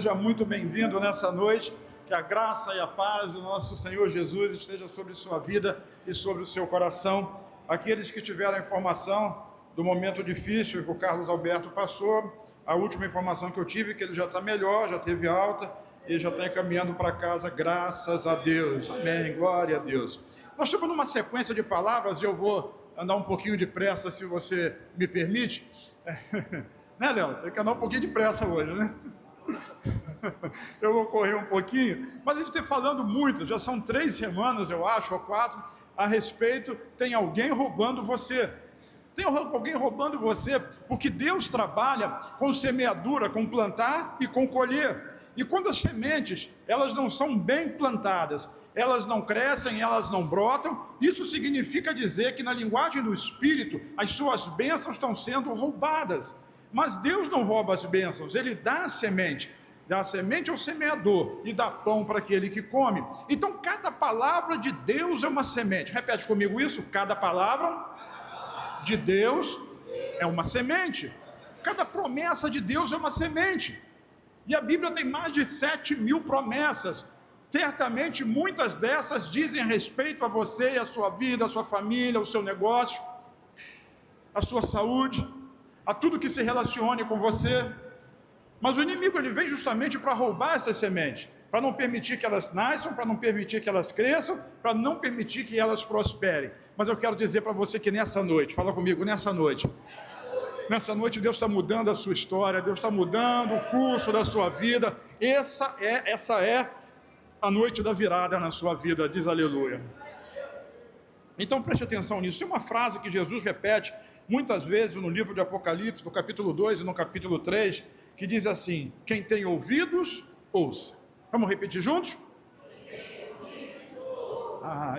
Seja muito bem-vindo nessa noite, que a graça e a paz do nosso Senhor Jesus esteja sobre sua vida e sobre o seu coração. Aqueles que tiveram a informação do momento difícil que o Carlos Alberto passou, a última informação que eu tive é que ele já está melhor, já teve alta e já está encaminhando para casa, graças a Deus. Amém, glória a Deus. Nós estamos numa sequência de palavras e eu vou andar um pouquinho depressa, se você me permite. Né, Léo? Tem que andar um pouquinho depressa hoje, né? Eu vou correr um pouquinho, mas a gente está falando muito, já são 3 semanas, eu acho, ou 4, a respeito, tem alguém roubando você. Tem alguém roubando você, porque Deus trabalha com semeadura, com plantar e com colher. E quando as sementes, elas não são bem plantadas, elas não crescem, elas não brotam, isso significa dizer que na linguagem do Espírito, as suas bênçãos estão sendo roubadas. Mas Deus não rouba as bênçãos, Ele dá a semente ao semeador e dá pão para aquele que come. Então cada palavra de Deus é uma semente. Repete comigo isso: cada palavra de Deus é uma semente. Cada promessa de Deus é uma semente. E a Bíblia tem mais de 7.000 promessas. Certamente muitas dessas dizem respeito a você e a sua vida, a sua família, o seu negócio, a sua saúde, a tudo que se relacione com você. Mas o inimigo ele vem justamente para roubar essas sementes, para não permitir que elas nasçam, para não permitir que elas cresçam, para não permitir que elas prosperem. Mas eu quero dizer para você que nessa noite, fala comigo, nessa noite Deus está mudando a sua história, Deus está mudando o curso da sua vida. Essa é a noite da virada na sua vida, diz aleluia. Então preste atenção nisso. Tem uma frase que Jesus repete muitas vezes no livro de Apocalipse, no capítulo 2 e no capítulo 3, que diz assim: quem tem ouvidos, ouça. Vamos repetir juntos?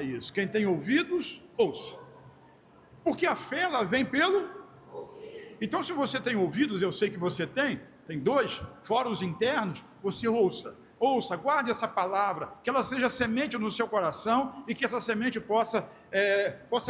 Isso. Quem tem ouvidos, ouça. Porque a fé, ela vem pelo... Então, se você tem ouvidos, eu sei que você tem 2, fora os internos, você ouça. Ouça, guarde essa palavra, que ela seja semente no seu coração e que essa semente possa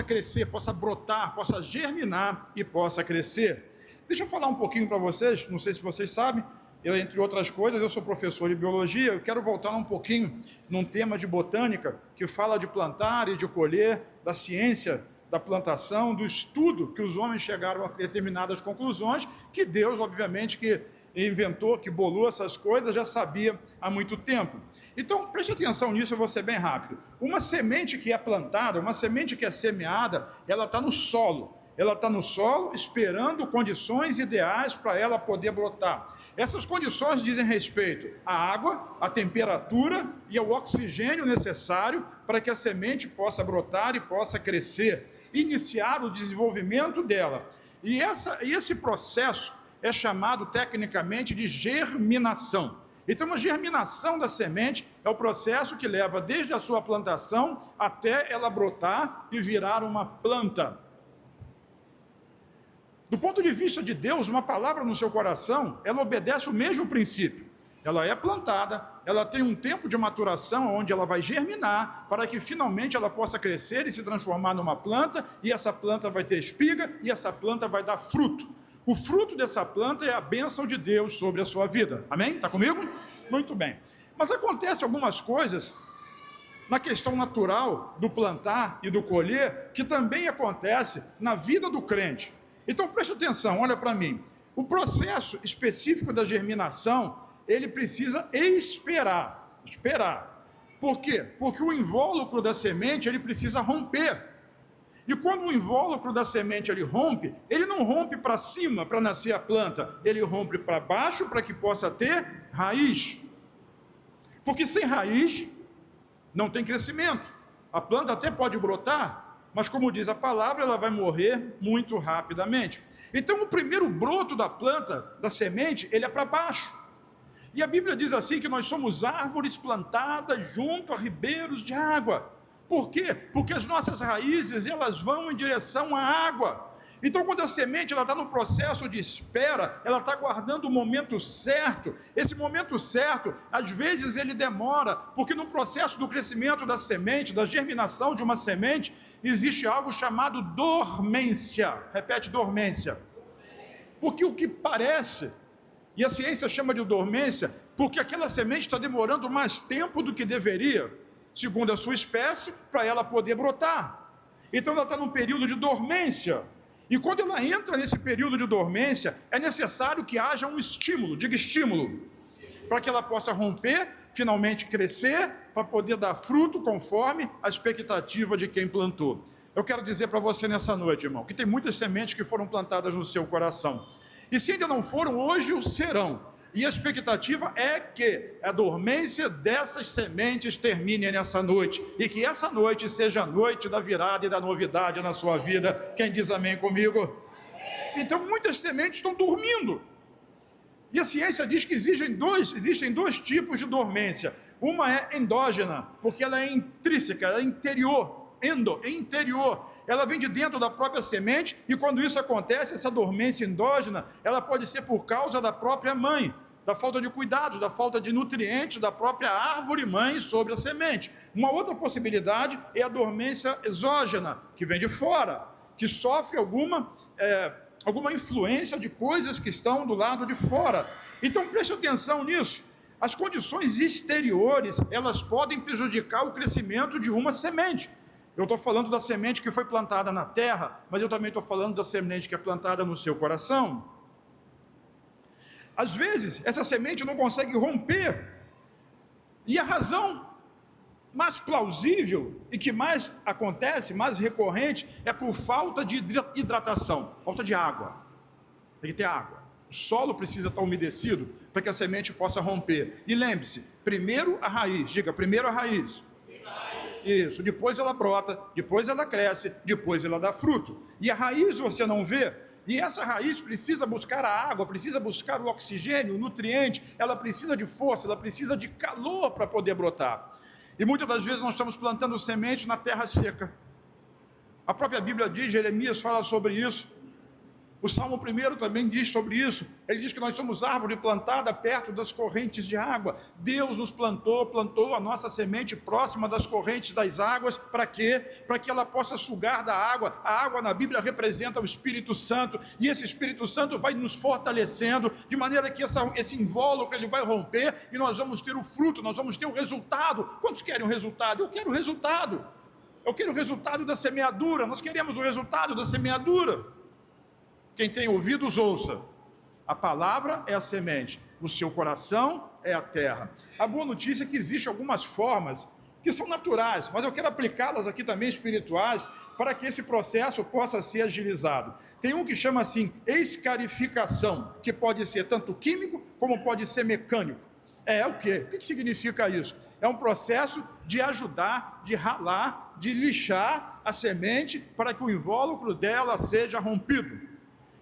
crescer, possa brotar, possa germinar e possa crescer. Deixa eu falar um pouquinho para vocês, não sei se vocês sabem, entre outras coisas, eu sou professor de biologia, eu quero voltar um pouquinho num tema de botânica, que fala de plantar e de colher, da ciência da plantação, do estudo que os homens chegaram a determinadas conclusões, que Deus, obviamente, que inventou, que bolou essas coisas, já sabia há muito tempo. Então, preste atenção nisso, eu vou ser bem rápido. Uma semente que é plantada, uma semente que é semeada, ela está no solo. Ela está no solo esperando condições ideais para ela poder brotar. Essas condições dizem respeito à água, à temperatura e ao oxigênio necessário para que a semente possa brotar e possa crescer, iniciar o desenvolvimento dela. E esse processo é chamado tecnicamente de germinação. Então a germinação da semente é o processo que leva desde a sua plantação até ela brotar e virar uma planta. Do ponto de vista de Deus, uma palavra no seu coração, ela obedece o mesmo princípio. Ela é plantada, ela tem um tempo de maturação onde ela vai germinar para que finalmente ela possa crescer e se transformar numa planta, e essa planta vai ter espiga e essa planta vai dar fruto. O fruto dessa planta é a bênção de Deus sobre a sua vida. Amém? Está comigo? Muito bem. Mas acontecem algumas coisas na questão natural do plantar e do colher que também acontece na vida do crente. Então preste atenção, olha para mim. O processo específico da germinação, ele precisa esperar. Por quê? Porque o invólucro da semente, ele precisa romper. E quando o invólucro da semente ele não rompe para cima para nascer a planta, ele rompe para baixo para que possa ter raiz. Porque sem raiz não tem crescimento. A planta até pode brotar, mas como diz a palavra, ela vai morrer muito rapidamente. Então o primeiro broto da planta, da semente, ele é para baixo. E a Bíblia diz assim que nós somos árvores plantadas junto a ribeiros de água. Por quê? Porque as nossas raízes, elas vão em direção à água. Então, quando a semente está no processo de espera, ela está aguardando o momento certo. Esse momento certo, às vezes ele demora, porque no processo do crescimento da semente, da germinação de uma semente, existe algo chamado dormência. Repete, dormência. Porque o que parece E a ciência chama de dormência porque aquela semente está demorando mais tempo do que deveria, segundo a sua espécie, para ela poder brotar. Então ela está num período de dormência. E quando ela entra nesse período de dormência, é necessário que haja um estímulo, diga estímulo, para que ela possa romper, finalmente crescer, para poder dar fruto conforme a expectativa de quem plantou. Eu quero dizer para você nessa noite, irmão, que tem muitas sementes que foram plantadas no seu coração. E se ainda não foram, hoje o serão. E a expectativa é que a dormência dessas sementes termine nessa noite. E que essa noite seja a noite da virada e da novidade na sua vida. Quem diz amém comigo? Então muitas sementes estão dormindo. E a ciência diz que existem dois tipos de dormência. Uma é endógena, porque ela é intrínseca, ela é interior. Interior, ela vem de dentro da própria semente, e quando isso acontece, essa dormência endógena, ela pode ser por causa da própria mãe, da falta de cuidados, da falta de nutrientes da própria árvore mãe sobre a semente. Uma outra possibilidade é a dormência exógena, que vem de fora, que sofre alguma influência de coisas que estão do lado de fora. Então preste atenção nisso. As condições exteriores, elas podem prejudicar o crescimento de uma semente. Eu estou falando da semente que foi plantada na terra, mas eu também estou falando da semente que é plantada no seu coração. Às vezes, essa semente não consegue romper, e a razão mais plausível e que mais acontece, mais recorrente, é por falta de hidratação, falta de água. Tem que ter água. O solo precisa estar umedecido para que a semente possa romper. E lembre-se, primeiro a raiz, diga, primeiro a raiz. Isso, depois ela brota, depois ela cresce, depois ela dá fruto. E a raiz você não vê, e essa raiz precisa buscar a água, precisa buscar o oxigênio, o nutriente, ela precisa de força, ela precisa de calor para poder brotar. E muitas das vezes nós estamos plantando semente na terra seca. A própria Bíblia diz, Jeremias fala sobre isso. O Salmo 1 também diz sobre isso. Ele diz que nós somos árvore plantada perto das correntes de água. Deus nos plantou a nossa semente próxima das correntes das águas. Para quê? Para que ela possa sugar da água. A água na Bíblia representa o Espírito Santo. E esse Espírito Santo vai nos fortalecendo, de maneira que esse invólucro ele vai romper e nós vamos ter o fruto, nós vamos ter o resultado. Quantos querem o resultado? Eu quero o resultado. Eu quero o resultado da semeadura. Nós queremos o resultado da semeadura. Quem tem ouvidos, ouça. A palavra é a semente, o seu coração é a terra. A boa notícia é que existem algumas formas que são naturais, mas eu quero aplicá-las aqui também espirituais, para que esse processo possa ser agilizado. Tem um que chama assim, escarificação, que pode ser tanto químico, como pode ser mecânico. É o quê? O que significa isso? É um processo de ajudar, de ralar, de lixar a semente, para que o invólucro dela seja rompido.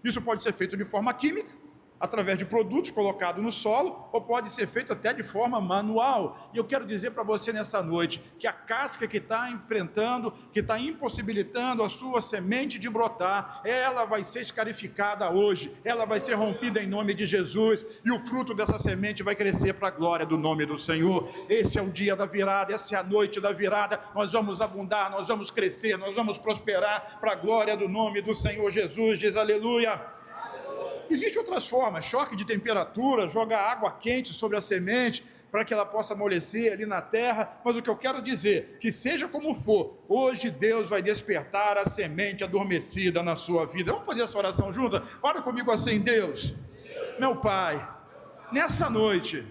Isso pode ser feito de forma química, através de produtos colocados no solo, ou pode ser feito até de forma manual. E eu quero dizer para você nessa noite, que a casca que está enfrentando, que está impossibilitando a sua semente de brotar, ela vai ser escarificada hoje, ela vai ser rompida em nome de Jesus, e o fruto dessa semente vai crescer para a glória do nome do Senhor. Esse é o dia da virada, essa é a noite da virada, nós vamos abundar, nós vamos crescer, nós vamos prosperar para a glória do nome do Senhor Jesus, diz aleluia. Existem outras formas, choque de temperatura, jogar água quente sobre a semente, para que ela possa amolecer ali na terra, mas o que eu quero dizer, que seja como for, hoje Deus vai despertar a semente adormecida na sua vida. Vamos fazer essa oração junta? Ora comigo assim, Deus, meu Pai, nessa noite,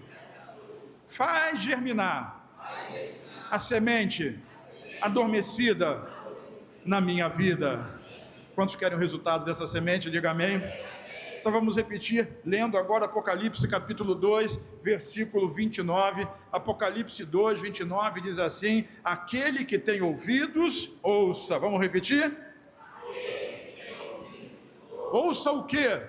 faz germinar a semente adormecida na minha vida. Quantos querem o resultado dessa semente? Diga amém. Então vamos repetir, lendo agora Apocalipse capítulo 2, versículo 29. Apocalipse 2, 29 diz assim: aquele que tem ouvidos, ouça. Vamos repetir? Ouça o quê?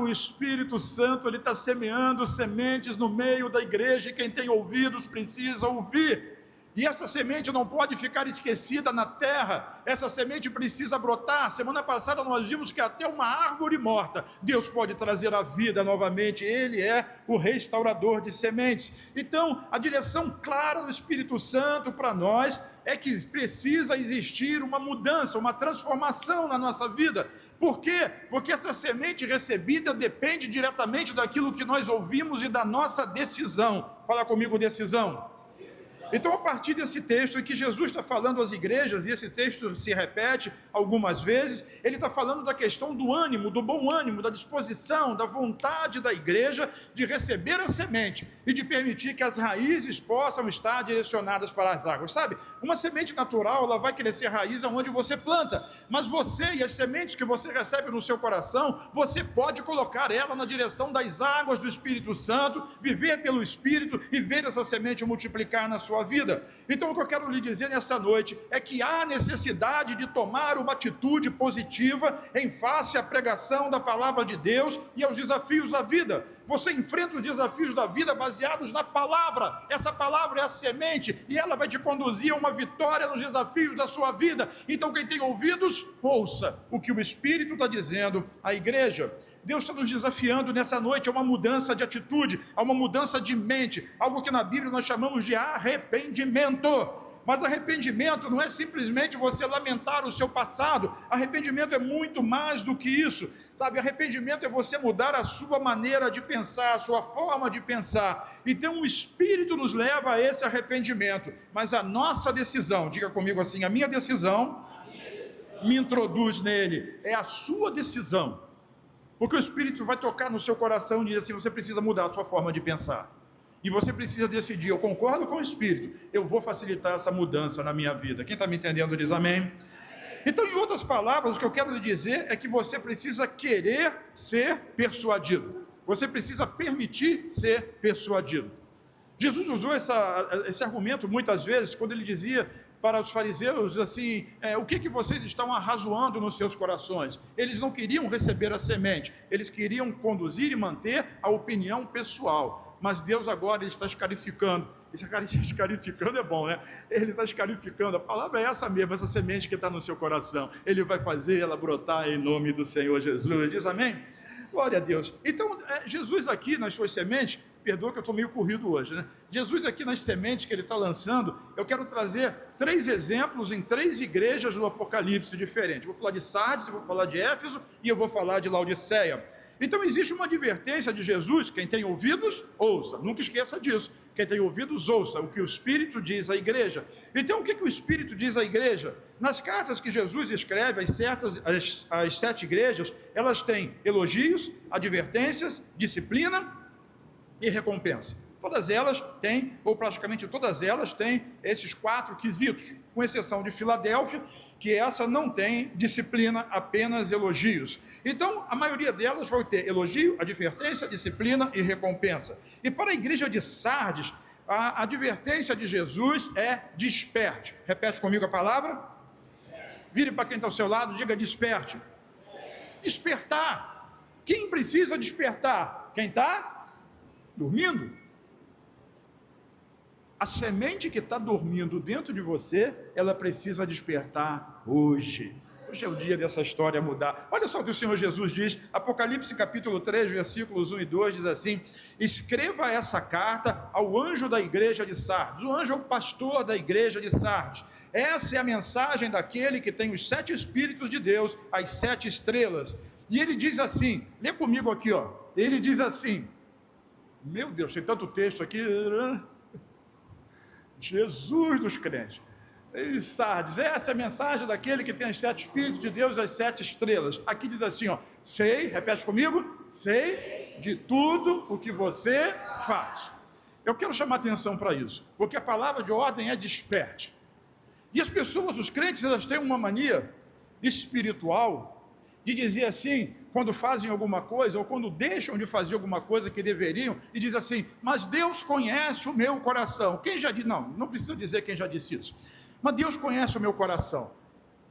O Espírito Santo, ele está semeando sementes no meio da igreja, e quem tem ouvidos precisa ouvir. E essa semente não pode ficar esquecida na terra, essa semente precisa brotar. Semana passada nós vimos que até uma árvore morta, Deus pode trazer a vida novamente, Ele é o restaurador de sementes. Então, a direção clara do Espírito Santo para nós é que precisa existir uma mudança, uma transformação na nossa vida. Por quê? Porque essa semente recebida depende diretamente daquilo que nós ouvimos e da nossa decisão. Fala comigo, decisão. Então, a partir desse texto em que Jesus está falando às igrejas, e esse texto se repete algumas vezes, ele está falando da questão do ânimo, do bom ânimo, da disposição, da vontade da igreja de receber a semente e de permitir que as raízes possam estar direcionadas para as águas. Sabe, uma semente natural, ela vai crescer raiz aonde você planta, mas você e as sementes que você recebe no seu coração, você pode colocar ela na direção das águas do Espírito Santo, viver pelo Espírito e ver essa semente multiplicar na sua vida. Então, o que eu quero lhe dizer nessa noite é que há necessidade de tomar uma atitude positiva em face à pregação da palavra de Deus e aos desafios da vida. Você enfrenta os desafios da vida baseados na palavra. Essa palavra é a semente e ela vai te conduzir a uma vitória nos desafios da sua vida. Então, quem tem ouvidos, ouça o que o Espírito está dizendo à igreja. Deus está nos desafiando nessa noite a uma mudança de atitude, a uma mudança de mente, algo que na Bíblia nós chamamos de arrependimento. Mas arrependimento não é simplesmente você lamentar o seu passado. Arrependimento é muito mais do que isso, sabe? Arrependimento é você mudar a sua maneira de pensar, a sua forma de pensar. Então o Espírito nos leva a esse arrependimento, mas a nossa decisão, diga comigo assim, a minha decisão me introduz nele, é a sua decisão. Porque o Espírito vai tocar no seu coração e diz assim, você precisa mudar a sua forma de pensar. E você precisa decidir, eu concordo com o Espírito, eu vou facilitar essa mudança na minha vida. Quem está me entendendo diz amém. Então, em outras palavras, o que eu quero lhe dizer é que você precisa querer ser persuadido. Você precisa permitir ser persuadido. Jesus usou esse argumento muitas vezes, quando ele dizia para os fariseus assim, o que vocês estão arrazoando nos seus corações? Eles não queriam receber a semente, eles queriam conduzir e manter a opinião pessoal. Mas Deus agora ele está escarificando. Escarificando é bom, né? Ele está escarificando, a palavra é essa mesmo, essa semente que está no seu coração. Ele vai fazer ela brotar em nome do Senhor Jesus. Diz amém? Glória a Deus. Então, Jesus aqui nas suas sementes, perdoa que eu estou meio corrido hoje, né? Jesus aqui nas sementes que ele está lançando, eu quero trazer 3 exemplos em 3 igrejas do Apocalipse diferentes. Vou falar de Sardes, eu vou falar de Éfeso e eu vou falar de Laodiceia. Então existe uma advertência de Jesus, quem tem ouvidos, ouça, nunca esqueça disso, quem tem ouvidos, ouça o que o Espírito diz à igreja. Então o que o Espírito diz à igreja? Nas cartas que Jesus escreve às 7 igrejas, elas têm elogios, advertências, disciplina e recompensa. Todas elas têm, ou praticamente todas elas têm esses 4 quesitos, com exceção de Filadélfia, que essa não tem disciplina, apenas elogios. Então, a maioria delas vai ter elogio, advertência, disciplina e recompensa. E para a igreja de Sardes, a advertência de Jesus é desperte. Repete comigo a palavra. Vire para quem está ao seu lado, diga desperte. Despertar. Quem precisa despertar? Quem está dormindo. A semente que está dormindo dentro de você, ela precisa despertar hoje. Hoje é o dia dessa história mudar. Olha só o que o Senhor Jesus diz, Apocalipse capítulo 3, versículos 1 e 2, diz assim, escreva essa carta ao anjo da igreja de Sardes. O anjo é o pastor da igreja de Sardes. Essa é a mensagem daquele que tem os 7 Espíritos de Deus, as 7 estrelas. E ele diz assim, lê comigo aqui, ó. Ele diz assim, meu Deus, tem tanto texto aqui... Jesus dos crentes. E Sardes, essa é a mensagem daquele que tem os 7 Espíritos de Deus, as 7 estrelas. Aqui diz assim, ó, sei, repete comigo, sei de tudo o que você faz. Eu quero chamar atenção para isso, porque a palavra de ordem é desperte. E as pessoas, os crentes, elas têm uma mania espiritual de dizer assim, quando fazem alguma coisa, ou quando deixam de fazer alguma coisa que deveriam, e diz assim, mas Deus conhece o meu coração. Quem já disse? Não precisa dizer quem já disse isso. Mas Deus conhece o meu coração.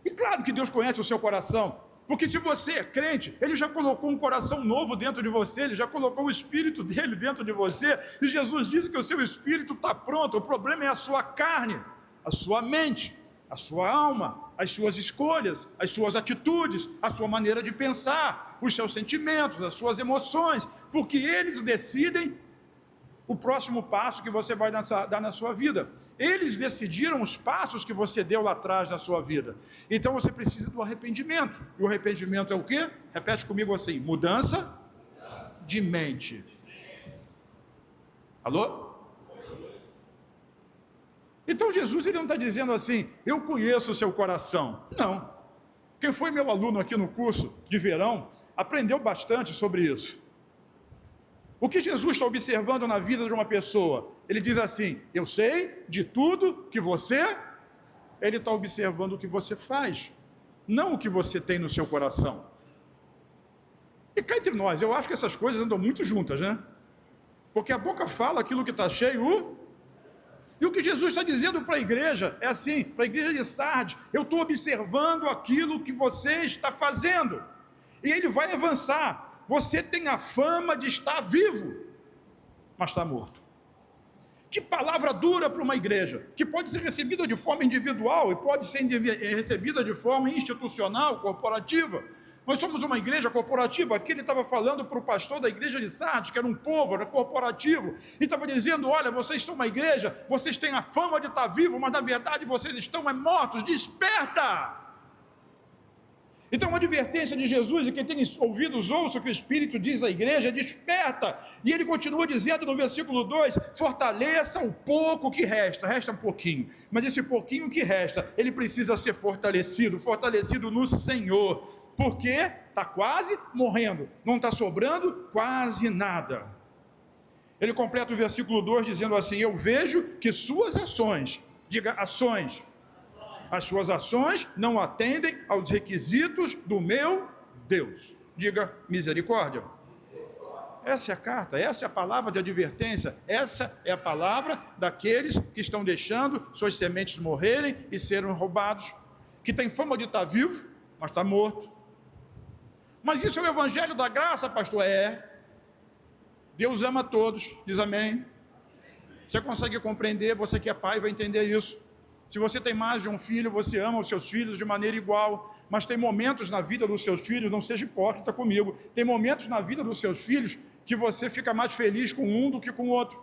E claro que Deus conhece o seu coração, porque se você é crente, Ele já colocou um coração novo dentro de você, Ele já colocou o Espírito dele dentro de você, e Jesus disse que o seu Espírito está pronto, o problema é a sua carne, a sua mente, a sua alma, as suas escolhas, as suas atitudes, a sua maneira de pensar, os seus sentimentos, as suas emoções, porque eles decidem o próximo passo que você vai dar na sua vida. Eles decidiram os passos que você deu lá atrás na sua vida. Então você precisa do arrependimento. E o arrependimento é o quê? Repete comigo assim: mudança de mente. Alô? Então Jesus ele não está dizendo assim, eu conheço o seu coração. Não. Quem foi meu aluno aqui no curso de verão aprendeu bastante sobre isso. O que Jesus está observando na vida de uma pessoa? Ele diz assim, eu sei de tudo que você... Ele está observando o que você faz, não o que você tem no seu coração. E cá entre nós, eu acho que essas coisas andam muito juntas, né? Porque a boca fala aquilo que está cheio... E o que Jesus está dizendo para a igreja é assim, para a igreja de Sardes, eu estou observando aquilo que você está fazendo. E ele vai avançar. Você tem a fama de estar vivo, mas está morto. Que palavra dura para uma igreja, que pode ser recebida de forma individual e pode ser recebida de forma institucional, corporativa. Nós somos uma igreja corporativa. Aqui ele estava falando para o pastor da igreja de Sardes, que era um povo, era corporativo, e estava dizendo, olha, vocês são uma igreja, vocês têm a fama de estar vivo, mas na verdade vocês estão mortos, desperta! Então uma advertência de Jesus, e quem tem ouvidos ouça o que o Espírito diz à igreja, desperta! E ele continua dizendo no versículo 2, fortaleça o pouco que resta um pouquinho, mas esse pouquinho que resta, ele precisa ser fortalecido no Senhor, porque está quase morrendo, não está sobrando quase nada. Ele completa o versículo 2 dizendo assim, eu vejo que suas ações, diga ações, as suas ações não atendem aos requisitos do meu Deus. Diga misericórdia. Essa é a carta, essa é a palavra de advertência, essa é a palavra daqueles que estão deixando suas sementes morrerem e serem roubados, que tem fama de estar vivo, mas está morto. Mas isso é o evangelho da graça, pastor? É. Deus ama todos, diz amém. Você consegue compreender, você que é pai vai entender isso. Se você tem mais de um filho, você ama os seus filhos de maneira igual. Mas tem momentos na vida dos seus filhos, não seja hipócrita comigo, tem momentos na vida dos seus filhos que você fica mais feliz com um do que com o outro.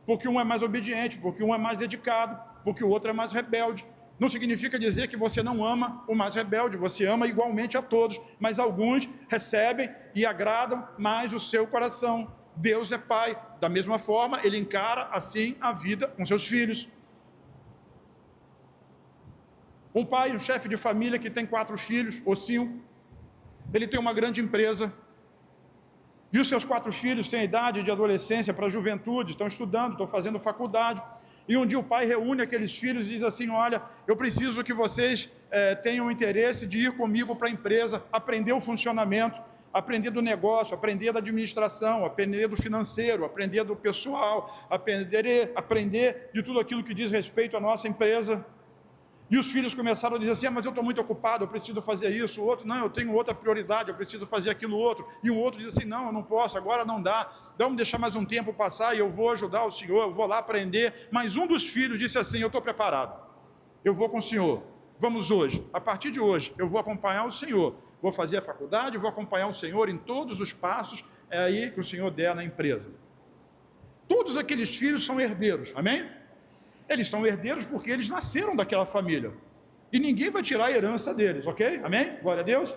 Porque um é mais obediente, porque um é mais dedicado, porque o outro é mais rebelde. Não significa dizer que você não ama o mais rebelde, você ama igualmente a todos, mas alguns recebem e agradam mais o seu coração. Deus é pai, da mesma forma, ele encara assim a vida com seus filhos. Um pai, um chefe de família que tem 4 filhos, ou 5, ele tem uma grande empresa, e os seus 4 filhos têm a idade de adolescência para a juventude, estão estudando, estão fazendo faculdade. E um dia o pai reúne aqueles filhos e diz assim, olha, eu preciso que vocês tenham interesse de ir comigo para a empresa, aprender o funcionamento, aprender do negócio, aprender da administração, aprender do financeiro, aprender do pessoal, aprender de tudo aquilo que diz respeito à nossa empresa. E os filhos começaram a dizer assim, mas eu estou muito ocupado, eu preciso fazer isso. O outro, não, eu tenho outra prioridade, eu preciso fazer aquilo outro. E um outro diz assim, não, eu não posso, agora não dá. Vamos deixar mais um tempo passar e eu vou ajudar o senhor, eu vou lá aprender. Mas um dos filhos disse assim, eu estou preparado, eu vou com o senhor. Vamos hoje, a partir de hoje, eu vou acompanhar o senhor. Vou fazer a faculdade, vou acompanhar o senhor em todos os passos aí que o senhor der na empresa. Todos aqueles filhos são herdeiros, amém? Eles são herdeiros porque eles nasceram daquela família. E ninguém vai tirar a herança deles, ok? Amém? Glória a Deus.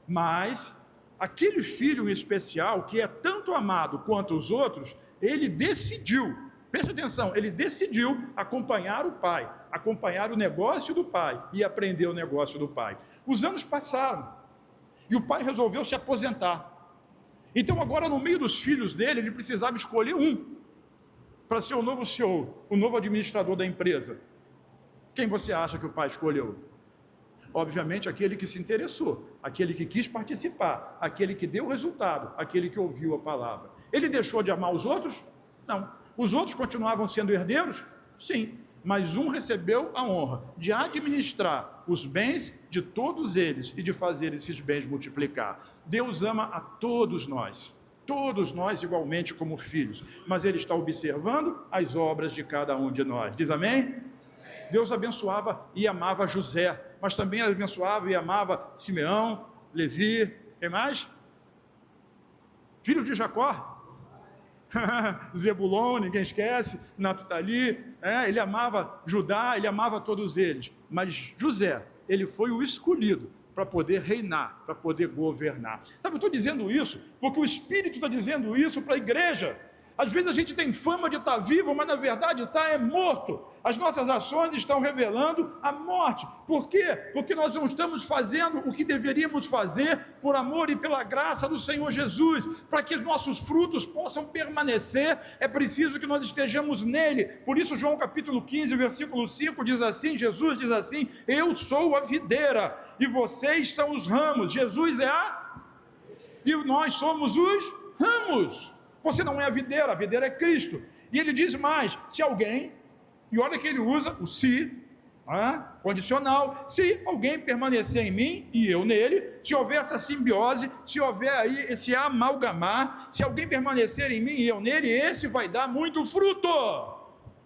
Mas aquele filho em especial, que é tanto amado quanto os outros, ele decidiu, preste atenção, ele decidiu acompanhar o pai, acompanhar o negócio do pai e aprender o negócio do pai. Os anos passaram e o pai resolveu se aposentar. Então agora no meio dos filhos dele, ele precisava escolher um para ser o novo CEO, o novo administrador da empresa. Quem você acha que o pai escolheu? Obviamente aquele que se interessou, aquele que quis participar, aquele que deu resultado, aquele que ouviu a palavra. Ele deixou de amar os outros? Não. Os outros continuavam sendo herdeiros? Sim. Mas um recebeu a honra de administrar os bens de todos eles e de fazer esses bens multiplicar. Deus ama a todos nós igualmente como filhos, mas Ele está observando as obras de cada um de nós. Diz amém? Deus abençoava e amava José, mas também abençoava e amava Simeão, Levi, quem mais? Filho de Jacó. Zebulon, ninguém esquece, Naftali, ele amava Judá, ele amava todos eles, mas José, ele foi o escolhido para poder reinar, para poder governar. Sabe, eu estou dizendo isso porque o Espírito está dizendo isso para a igreja. Às vezes a gente tem fama de estar vivo, mas na verdade está morto. As nossas ações estão revelando a morte. Por quê? Porque nós não estamos fazendo o que deveríamos fazer por amor e pela graça do Senhor Jesus. Para que os nossos frutos possam permanecer, é preciso que nós estejamos nele. Por isso João capítulo 15, versículo 5 diz assim, Jesus diz assim, eu sou a videira e vocês são os ramos. Jesus é e nós somos os ramos. Você não é a videira é Cristo. E ele diz mais, se alguém, e olha que ele usa o se, condicional, se alguém permanecer em mim e eu nele, se houver essa simbiose, se houver aí esse amalgamar, se alguém permanecer em mim e eu nele, esse vai dar muito fruto.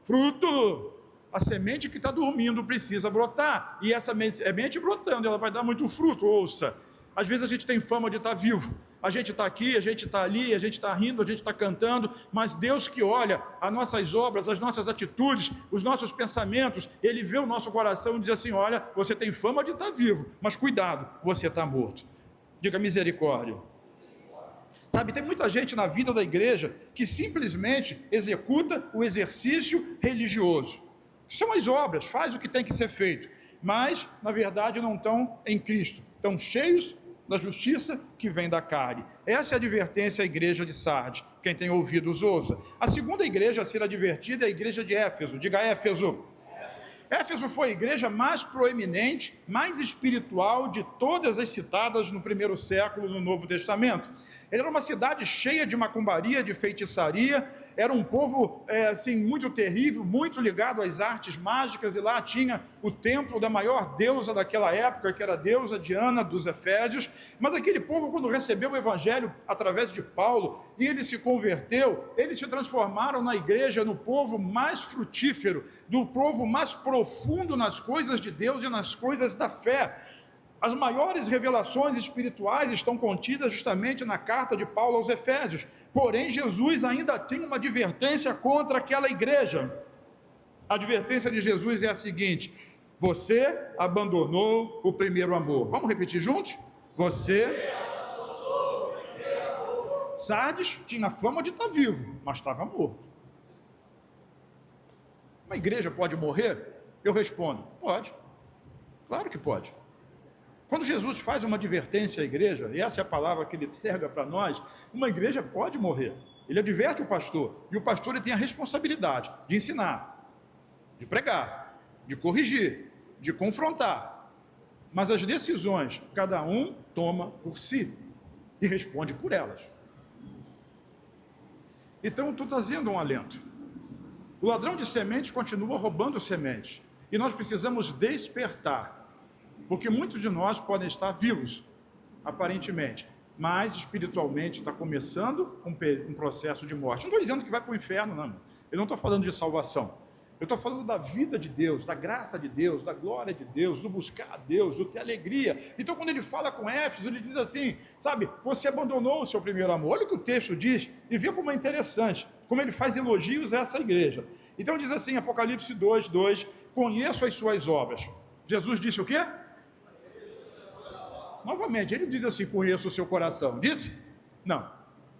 Fruto. A semente que está dormindo precisa brotar, e essa semente brotando, ela vai dar muito fruto. Ouça, às vezes a gente tem fama de estar vivo, a gente está aqui, a gente está ali, a gente está rindo, a gente está cantando, mas Deus que olha as nossas obras, as nossas atitudes, os nossos pensamentos, Ele vê o nosso coração e diz assim, olha, você tem fama de estar vivo, mas cuidado, você está morto. Diga misericórdia. Sabe, tem muita gente na vida da igreja que simplesmente executa o exercício religioso. São as obras, faz o que tem que ser feito, mas na verdade não estão em Cristo, estão cheios da justiça que vem da carne. Essa é a advertência à igreja de Sardes. Quem tem ouvidos ouça. A segunda igreja a ser advertida é a igreja de Éfeso. Diga Éfeso. Éfeso foi a igreja mais proeminente, mais espiritual de todas as citadas no primeiro século no Novo Testamento. Ele era uma cidade cheia de macumbaria, de feitiçaria, era um povo muito terrível, muito ligado às artes mágicas, e lá tinha o templo da maior deusa daquela época, que era a deusa Diana dos Efésios. Mas aquele povo, quando recebeu o evangelho através de Paulo, e ele se converteu, eles se transformaram na igreja, no povo mais frutífero, do povo mais profundo nas coisas de Deus e nas coisas da fé. As maiores revelações espirituais estão contidas justamente na carta de Paulo aos Efésios. Porém, Jesus ainda tem uma advertência contra aquela igreja. A advertência de Jesus é a seguinte: você abandonou o primeiro amor. Vamos repetir juntos? Você abandonou o primeiro amor. Sardes tinha fama de estar vivo, mas estava morto. Uma igreja pode morrer? Eu respondo, pode. Claro que pode. Quando Jesus faz uma advertência à igreja, e essa é a palavra que ele entrega para nós, uma igreja pode morrer. Ele adverte o pastor, e o pastor ele tem a responsabilidade de ensinar, de pregar, de corrigir, de confrontar. Mas as decisões, cada um toma por si e responde por elas. Então, estou trazendo um alento. O ladrão de sementes continua roubando sementes, e nós precisamos despertar. Porque muitos de nós podem estar vivos, aparentemente, mas espiritualmente está começando um processo de morte. Não estou dizendo que vai para o inferno, não. Eu não estou falando de salvação. Eu estou falando da vida de Deus, da graça de Deus, da glória de Deus, do buscar a Deus, do ter alegria. Então, quando ele fala com Éfeso, ele diz assim, sabe, você abandonou o seu primeiro amor. Olha o que o texto diz, e vê como é interessante, como ele faz elogios a essa igreja. Então, diz assim, Apocalipse 2:2, conheço as suas obras. Jesus disse o quê? Novamente, ele diz assim, conheço o seu coração. Disse? Não.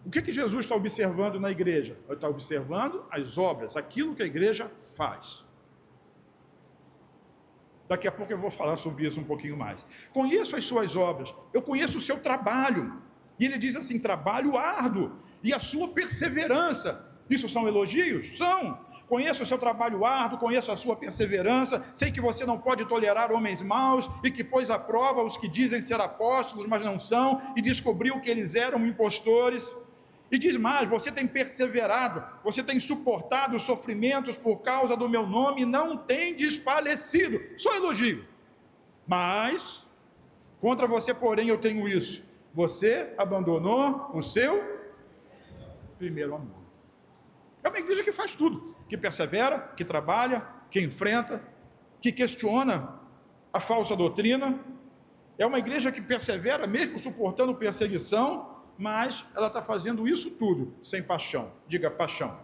O que Jesus está observando na igreja? Ele está observando as obras, aquilo que a igreja faz. Daqui a pouco eu vou falar sobre isso um pouquinho mais. Conheço as suas obras, eu conheço o seu trabalho. E ele diz assim, trabalho árduo e a sua perseverança. Isso são elogios? São. Conheço o seu trabalho árduo, conheço a sua perseverança, sei que você não pode tolerar homens maus e que pôs à prova os que dizem ser apóstolos, mas não são, e descobriu que eles eram impostores. E diz mais, você tem perseverado, você tem suportado os sofrimentos por causa do meu nome e não tem desfalecido. Só elogio. Mas, contra você, porém, eu tenho isso. Você abandonou o seu primeiro amor. É uma igreja que faz tudo, que persevera, que trabalha, que enfrenta, que questiona a falsa doutrina. É uma igreja que persevera mesmo suportando perseguição, mas ela está fazendo isso tudo sem paixão. Diga paixão.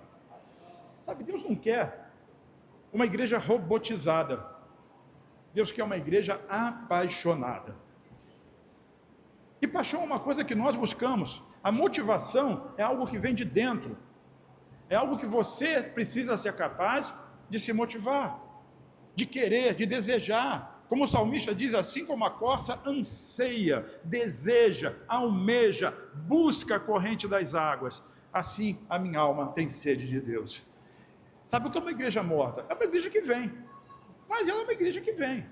Sabe, Deus não quer uma igreja robotizada. Deus quer uma igreja apaixonada. E paixão é uma coisa que nós buscamos. A motivação é algo que vem de dentro. É algo que você precisa ser capaz de se motivar, de querer, de desejar. Como o salmista diz, assim como a corça anseia, deseja, almeja, busca a corrente das águas, assim a minha alma tem sede de Deus. Sabe o que é uma igreja morta? É uma igreja que vem, mas ela é uma igreja que vem.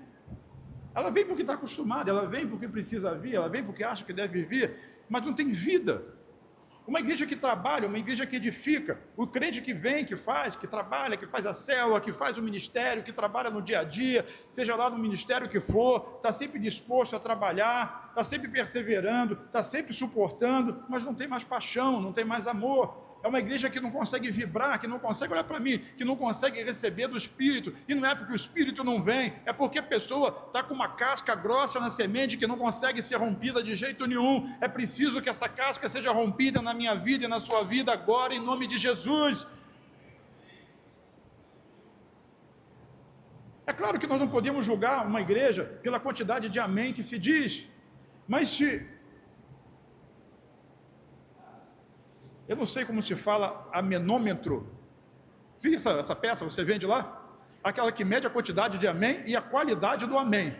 Ela vem porque está acostumada, ela vem porque precisa vir, ela vem porque acha que deve vir, mas não tem vida. Uma igreja que trabalha, uma igreja que edifica, o crente que vem, que faz, que trabalha, que faz a célula, que faz o ministério, que trabalha no dia a dia, seja lá no ministério que for, está sempre disposto a trabalhar, está sempre perseverando, está sempre suportando, mas não tem mais paixão, não tem mais amor. É uma igreja que não consegue vibrar, que não consegue olhar para mim, que não consegue receber do Espírito. E não é porque o Espírito não vem, é porque a pessoa está com uma casca grossa na semente que não consegue ser rompida de jeito nenhum. É preciso que essa casca seja rompida na minha vida e na sua vida agora, em nome de Jesus. É claro que nós não podemos julgar uma igreja pela quantidade de amém que se diz, mas se... Eu não sei como se fala amenômetro. Sim, essa peça você vende lá? Aquela que mede a quantidade de amém e a qualidade do amém.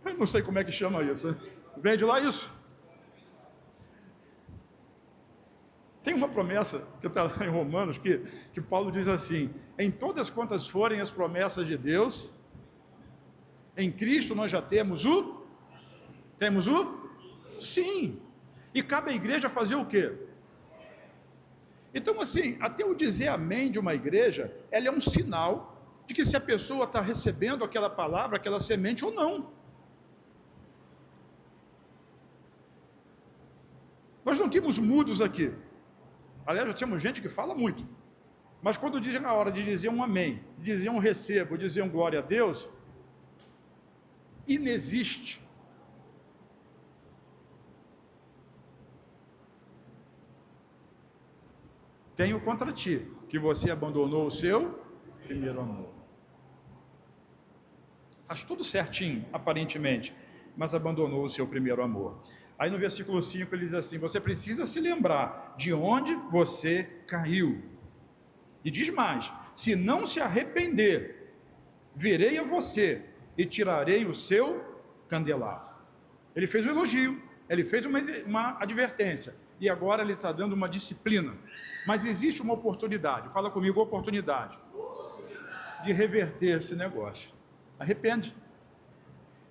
Eu não sei como é que chama isso. Vende lá isso? Tem uma promessa que está lá em Romanos que Paulo diz assim: em todas quantas forem as promessas de Deus, em Cristo nós já temos o? Temos o? Sim. E cabe à igreja fazer o quê? Então, assim, até o dizer amém de uma igreja, ela é um sinal de que se a pessoa está recebendo aquela palavra, aquela semente ou não. Nós não tínhamos mudos aqui. Aliás, já tínhamos gente que fala muito. Mas quando dizem na hora de dizer um amém, dizer um recebo, dizer um glória a Deus, inexiste. Tenho contra ti, que você abandonou o seu primeiro amor. Acho tudo certinho, aparentemente, mas abandonou o seu primeiro amor. Aí no versículo 5 ele diz assim: você precisa se lembrar de onde você caiu. E diz mais: se não se arrepender, virei a você e tirarei o seu candelabro. Ele fez um elogio, ele fez uma advertência, e agora ele está dando uma disciplina. Mas existe uma oportunidade, fala comigo, oportunidade de reverter esse negócio. Arrepende.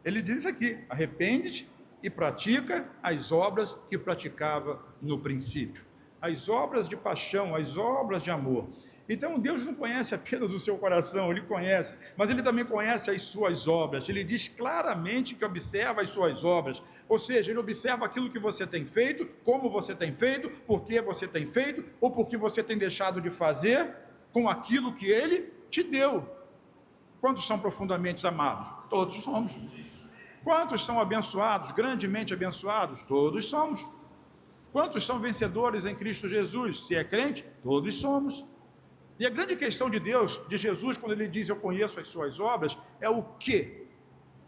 Ele diz aqui: arrepende-te e pratica as obras que praticava no princípio. As obras de paixão, as obras de amor. Então Deus não conhece apenas o seu coração, Ele conhece, mas Ele também conhece as suas obras. Ele diz claramente que observa as suas obras, ou seja, Ele observa aquilo que você tem feito, como você tem feito, por que você tem feito, ou por que você tem deixado de fazer com aquilo que Ele te deu. Quantos são profundamente amados? Todos somos. Quantos são abençoados, grandemente abençoados? Todos somos. Quantos são vencedores em Cristo Jesus? Se é crente, todos somos. E a grande questão de Deus, de Jesus, quando Ele diz eu conheço as suas obras, é o quê?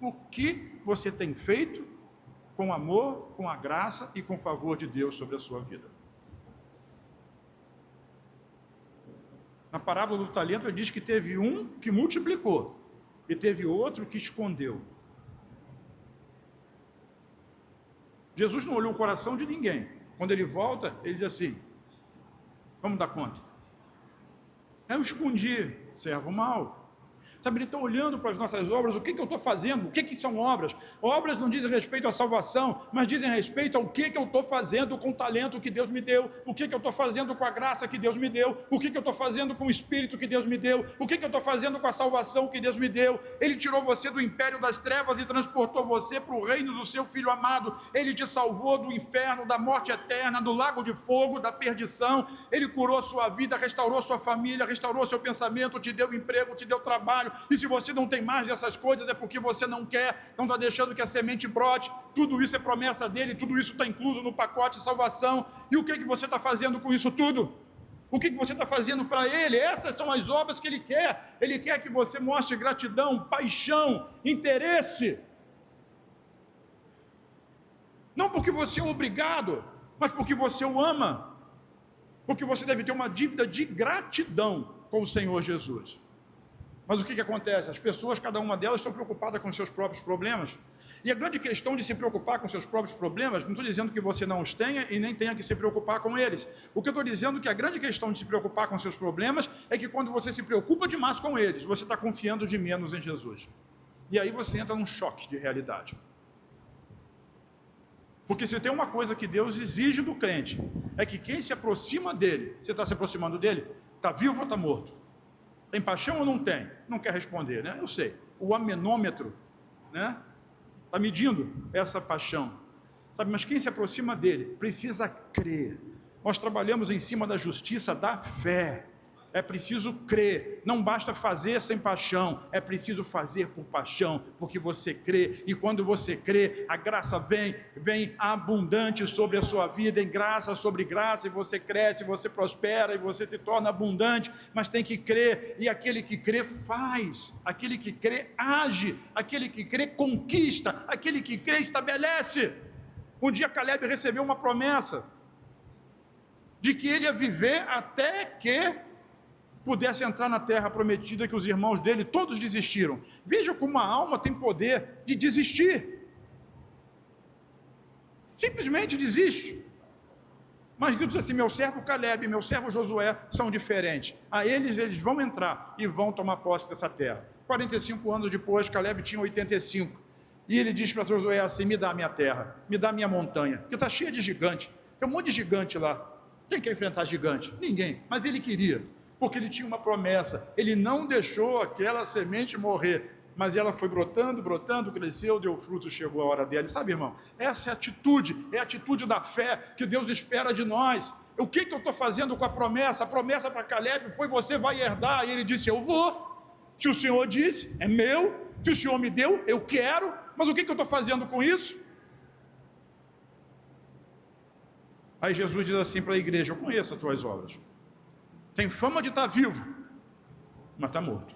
O que você tem feito com amor, com a graça e com o favor de Deus sobre a sua vida. Na parábola do talento, ele diz que teve um que multiplicou e teve outro que escondeu. Jesus não olhou o coração de ninguém. Quando ele volta, ele diz assim: vamos dar conta. Eu escondi, servo mau. Sabe, Ele está olhando para as nossas obras, o que eu estou fazendo, o que são obras? Obras não dizem respeito à salvação, mas dizem respeito ao que eu estou fazendo com o talento que Deus me deu, o que eu estou fazendo com a graça que Deus me deu, o que eu estou fazendo com o Espírito que Deus me deu, o que eu estou fazendo com a salvação que Deus me deu. Ele tirou você do império das trevas e transportou você para o reino do seu Filho amado. Ele te salvou do inferno, da morte eterna, do lago de fogo, da perdição. Ele curou sua vida, restaurou sua família, restaurou seu pensamento, te deu emprego, te deu trabalho, e se você não tem mais dessas coisas é porque você não quer, não está deixando que a semente brote. Tudo isso é promessa dele, tudo isso está incluso no pacote de salvação. E o que você está fazendo com isso tudo? O que você está fazendo para ele? Essas são as obras que ele quer. Ele quer que você mostre gratidão, paixão, interesse. Não porque você é obrigado, mas porque você o ama. Porque você deve ter uma dívida de gratidão com o Senhor Jesus. Mas o que acontece? As pessoas, cada uma delas, estão preocupadas com seus próprios problemas. E a grande questão de se preocupar com seus próprios problemas, não estou dizendo que você não os tenha e nem tenha que se preocupar com eles. O que eu estou dizendo é que a grande questão de se preocupar com seus problemas é que quando você se preocupa demais com eles, você está confiando de menos em Jesus. E aí você entra num choque de realidade. Porque se tem uma coisa que Deus exige do crente, é que quem se aproxima dele, você está se aproximando dele, está vivo ou está morto? Tem paixão ou não tem? Não quer responder, né? Eu sei. O amenômetro, né? Está medindo essa paixão. Sabe, mas quem se aproxima dele precisa crer. Nós trabalhamos em cima da justiça da fé. É preciso crer, não basta fazer sem paixão, é preciso fazer por paixão, porque você crê, e quando você crê, a graça vem abundante sobre a sua vida, em graça sobre graça, e você cresce, você prospera, e você se torna abundante, mas tem que crer, e aquele que crê faz, aquele que crê age, aquele que crê conquista, aquele que crê estabelece. Um dia Caleb recebeu uma promessa, de que ele ia viver até que pudesse entrar na terra prometida, que os irmãos dele todos desistiram. Veja como a alma tem poder de desistir. Simplesmente desiste. Mas Deus diz assim: meu servo Caleb e meu servo Josué são diferentes. A eles vão entrar e vão tomar posse dessa terra. 45 anos depois, Caleb tinha 85. E ele diz para Josué assim: me dá a minha terra, me dá a minha montanha, porque está cheia de gigante. Tem um monte de gigante lá. Quem quer enfrentar gigante? Ninguém. Mas ele queria. Porque ele tinha uma promessa, ele não deixou aquela semente morrer, mas ela foi brotando, cresceu, deu fruto, chegou a hora dela. Sabe, irmão, essa é a atitude da fé que Deus espera de nós. O que eu estou fazendo com a promessa? A promessa para Caleb foi: você vai herdar, e ele disse: eu vou, se o Senhor disse, é meu, se o Senhor me deu, eu quero, mas o que eu estou fazendo com isso? Aí Jesus diz assim para a igreja: eu conheço as tuas obras. Tem fama de estar vivo, mas está morto.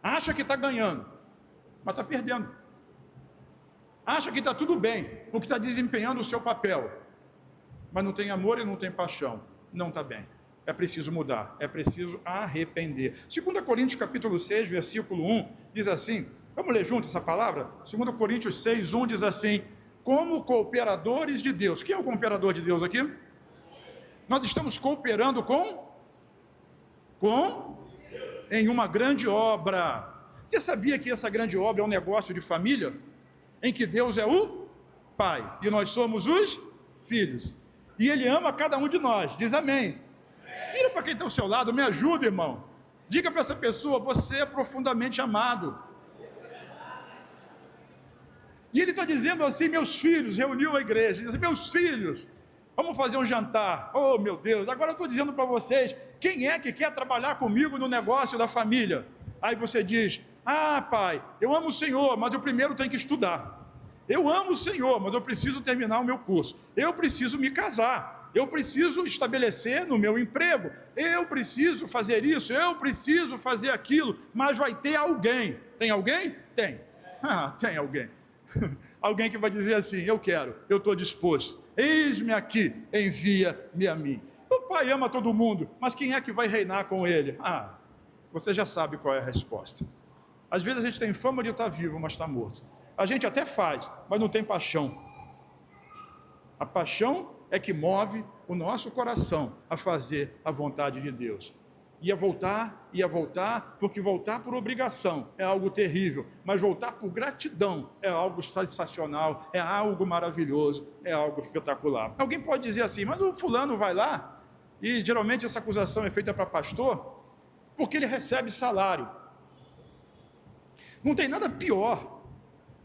Acha que está ganhando, mas está perdendo. Acha que está tudo bem, porque está desempenhando o seu papel, mas não tem amor e não tem paixão. Não está bem. É preciso mudar, é preciso arrepender. 2 Coríntios capítulo 6, versículo 1, diz assim, vamos ler junto essa palavra? 2 Coríntios 6, 1 diz assim: como cooperadores de Deus. Quem é o cooperador de Deus aqui? Nós estamos cooperando em uma grande obra. Você sabia que essa grande obra é um negócio de família? Em que Deus é o Pai e nós somos os filhos. E Ele ama cada um de nós. Diz amém. Vira para quem está ao seu lado, me ajuda, irmão. Diga para essa pessoa: você é profundamente amado. E Ele está dizendo assim: meus filhos, reuniu a igreja, diz assim: meus filhos, vamos fazer um jantar. Oh, meu Deus, agora eu estou dizendo para vocês, quem é que quer trabalhar comigo no negócio da família? Aí você diz: ah, pai, eu amo o Senhor, mas eu primeiro tenho que estudar. Eu amo o Senhor, mas eu preciso terminar o meu curso. Eu preciso me casar. Eu preciso estabelecer no meu emprego. Eu preciso fazer isso, eu preciso fazer aquilo. Mas vai ter alguém. Tem alguém? Tem. Ah, tem alguém. Alguém que vai dizer assim: eu quero, eu estou disposto. Eis-me aqui, envia-me a mim. O pai ama todo mundo, mas quem é que vai reinar com ele? Ah, você já sabe qual é a resposta. Às vezes a gente tem fama de estar vivo, mas está morto. A gente até faz, mas não tem paixão. A paixão é que move o nosso coração a fazer a vontade de Deus. Ia voltar, porque voltar por obrigação é algo terrível, mas voltar por gratidão é algo sensacional, é algo maravilhoso, é algo espetacular. Alguém pode dizer assim: mas o fulano vai lá, e geralmente essa acusação é feita para pastor, porque ele recebe salário. Não tem nada pior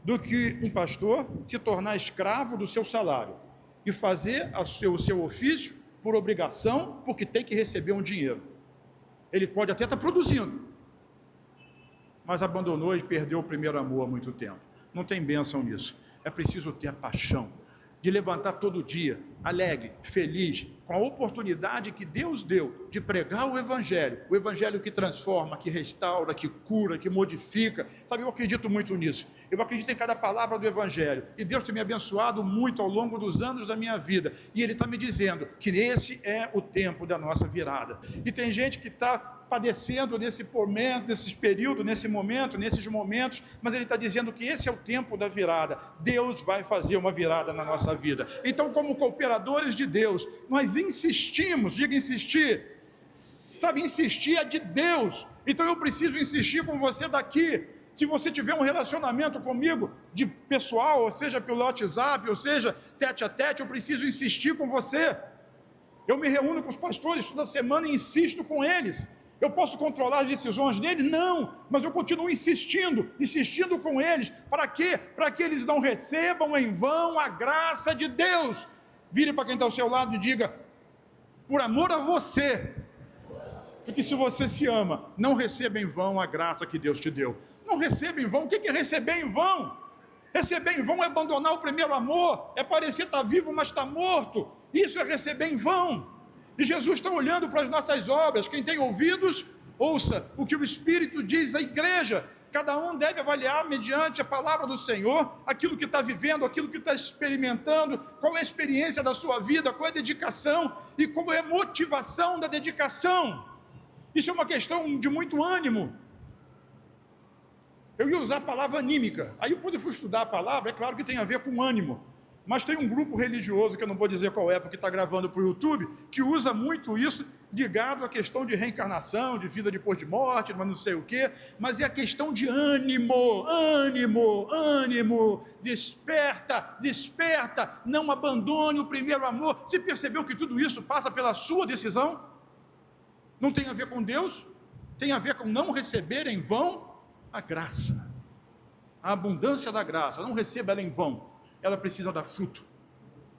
do que um pastor se tornar escravo do seu salário e fazer o seu ofício por obrigação, porque tem que receber um dinheiro. Ele pode até estar produzindo, mas abandonou e perdeu o primeiro amor há muito tempo. Não tem bênção nisso. É preciso ter a paixão de levantar todo dia, alegre, feliz, com a oportunidade que Deus deu de pregar o Evangelho que transforma, que restaura, que cura, que modifica. Sabe, eu acredito muito nisso. Eu acredito em cada palavra do Evangelho. E Deus tem me abençoado muito ao longo dos anos da minha vida. E Ele está me dizendo que esse é o tempo da nossa virada. E tem gente que está padecendo nesse momento, nesses momentos, mas Ele está dizendo que esse é o tempo da virada. Deus vai fazer uma virada na nossa vida. Então, como cooperadores de Deus, nós insistimos, diga insistir. Sabe, insistir é de Deus. Então eu preciso insistir com você daqui. Se você tiver um relacionamento comigo, de pessoal, ou seja, pelo WhatsApp, ou seja, tete a tete, eu preciso insistir com você. Eu me reúno com os pastores toda semana e insisto com eles. Eu posso controlar as decisões deles? Não, mas eu continuo insistindo com eles. Para quê? Para que eles não recebam em vão a graça de Deus. Vire para quem está ao seu lado e diga: por amor a você, porque se você se ama, não receba em vão a graça que Deus te deu. Não receba em vão. O que é receber em vão? Receber em vão é abandonar o primeiro amor, é parecer estar vivo, mas está morto. Isso é receber em vão. E Jesus está olhando para as nossas obras. Quem tem ouvidos, ouça o que o Espírito diz à igreja. Cada um deve avaliar, mediante a palavra do Senhor, aquilo que está vivendo, aquilo que está experimentando, qual é a experiência da sua vida, qual é a dedicação e qual é a motivação da dedicação. Isso é uma questão de muito ânimo. Eu ia usar a palavra anímica. Aí, quando eu fui estudar a palavra, é claro que tem a ver com ânimo. Mas tem um grupo religioso, que eu não vou dizer qual é, porque está gravando para o YouTube, que usa muito isso, ligado à questão de reencarnação, de vida depois de morte, mas não sei o quê, mas é a questão de ânimo, desperta, não abandone o primeiro amor. Você percebeu que tudo isso passa pela sua decisão? Não tem a ver com Deus, tem a ver com não receber em vão a graça, a abundância da graça. Não receba ela em vão. Ela precisa dar fruto.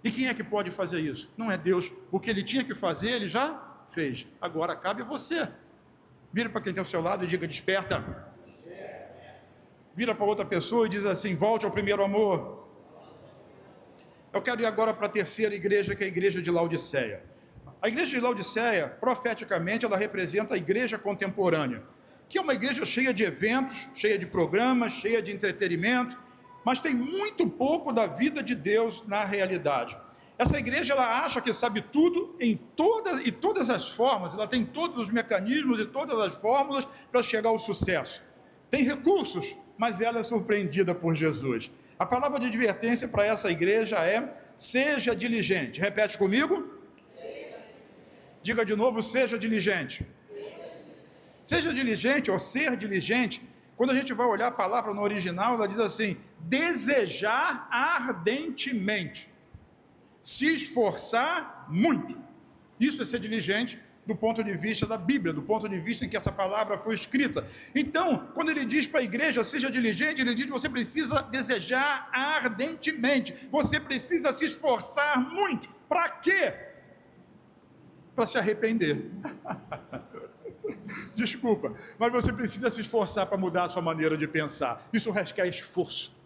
E quem é que pode fazer isso? Não é Deus. O que Ele tinha que fazer, Ele já fez. Agora cabe a você. Vira para quem tem ao seu lado e diga: desperta. Vira para outra pessoa e diz assim: volte ao primeiro amor. Eu quero ir agora para a terceira igreja, que é a igreja de Laodiceia. A igreja de Laodiceia, profeticamente, ela representa a igreja contemporânea, que é uma igreja cheia de eventos, cheia de programas, cheia de entretenimento, mas tem muito pouco da vida de Deus na realidade. Essa igreja, ela acha que sabe tudo em todas as formas, ela tem todos os mecanismos e todas as fórmulas para chegar ao sucesso. Tem recursos, mas ela é surpreendida por Jesus. A palavra de advertência para essa igreja é: seja diligente. Repete comigo. Diga de novo: seja diligente. Seja diligente ou ser diligente. Quando a gente vai olhar a palavra no original, ela diz assim: desejar ardentemente, se esforçar muito. Isso é ser diligente do ponto de vista da Bíblia, do ponto de vista em que essa palavra foi escrita. Então, quando ele diz para a igreja: seja diligente, ele diz: você precisa desejar ardentemente, você precisa se esforçar muito. Para quê? Para se arrepender. Desculpa, mas você precisa se esforçar para mudar a sua maneira de pensar. Isso requer esforço.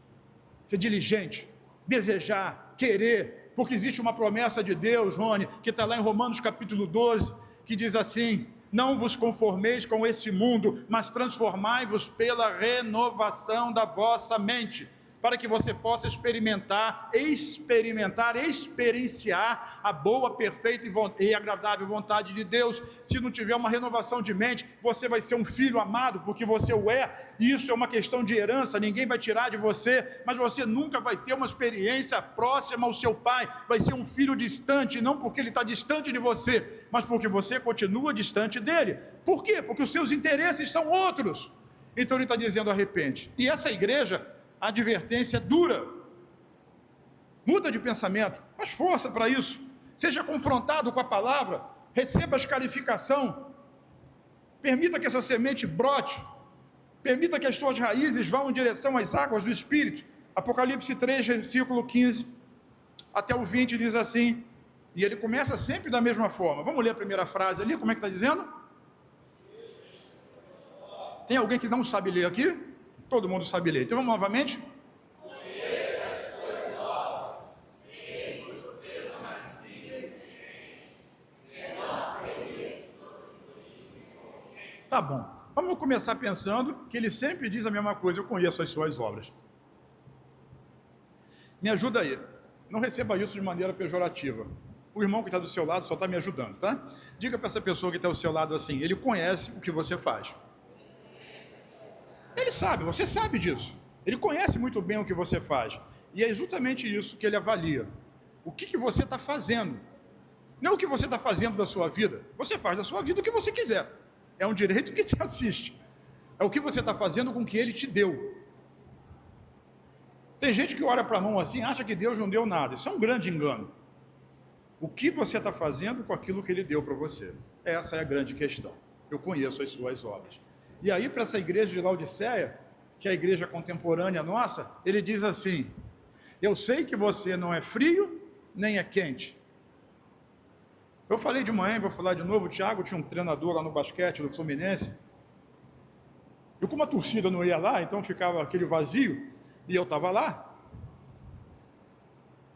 Ser diligente, desejar, querer, porque existe uma promessa de Deus, Rony, que está lá em Romanos capítulo 12, que diz assim: não vos conformeis com esse mundo, mas transformai-vos pela renovação da vossa mente, para que você possa experienciar a boa, perfeita e agradável vontade de Deus. Se não tiver uma renovação de mente, você vai ser um filho amado, porque você o é. Isso é uma questão de herança, ninguém vai tirar de você, mas você nunca vai ter uma experiência próxima ao seu pai. Vai ser um filho distante, não porque ele está distante de você, mas porque você continua distante dele. Por quê? Porque os seus interesses são outros. Então ele está dizendo: arrepende. E essa igreja, a advertência é dura. Muda de pensamento, faz força para isso. Seja confrontado com a palavra, receba a escarificação, permita que essa semente brote, permita que as suas raízes vão em direção às águas do Espírito. Apocalipse 3, versículo 15 até o 20 diz assim, e ele começa sempre da mesma forma. Vamos ler a primeira frase ali, como é que está dizendo? Tem alguém que não sabe ler aqui? Todo mundo sabe ler. Então vamos novamente. Tá bom. Vamos começar pensando que ele sempre diz a mesma coisa: eu conheço as suas obras. Me ajuda aí. Não receba isso de maneira pejorativa. O irmão que está do seu lado só está me ajudando, tá? Diga para essa pessoa que está ao seu lado assim: ele conhece o que você faz. Ele sabe, você sabe disso. Ele conhece muito bem o que você faz. E é justamente isso que ele avalia. O que você está fazendo. Não o que você está fazendo da sua vida. Você faz da sua vida o que você quiser. É um direito que te assiste. É o que você está fazendo com o que ele te deu. Tem gente que olha para a mão assim, acha que Deus não deu nada. Isso é um grande engano. O que você está fazendo com aquilo que ele deu para você? Essa é a grande questão. Eu conheço as suas obras. E aí, para essa igreja de Laodiceia, que é a igreja contemporânea nossa, ele diz assim: eu sei que você não é frio, nem é quente. Eu falei de manhã, vou falar de novo, o Thiago tinha um treinador lá no basquete do Fluminense. E como a torcida não ia lá, então ficava aquele vazio, e eu estava lá.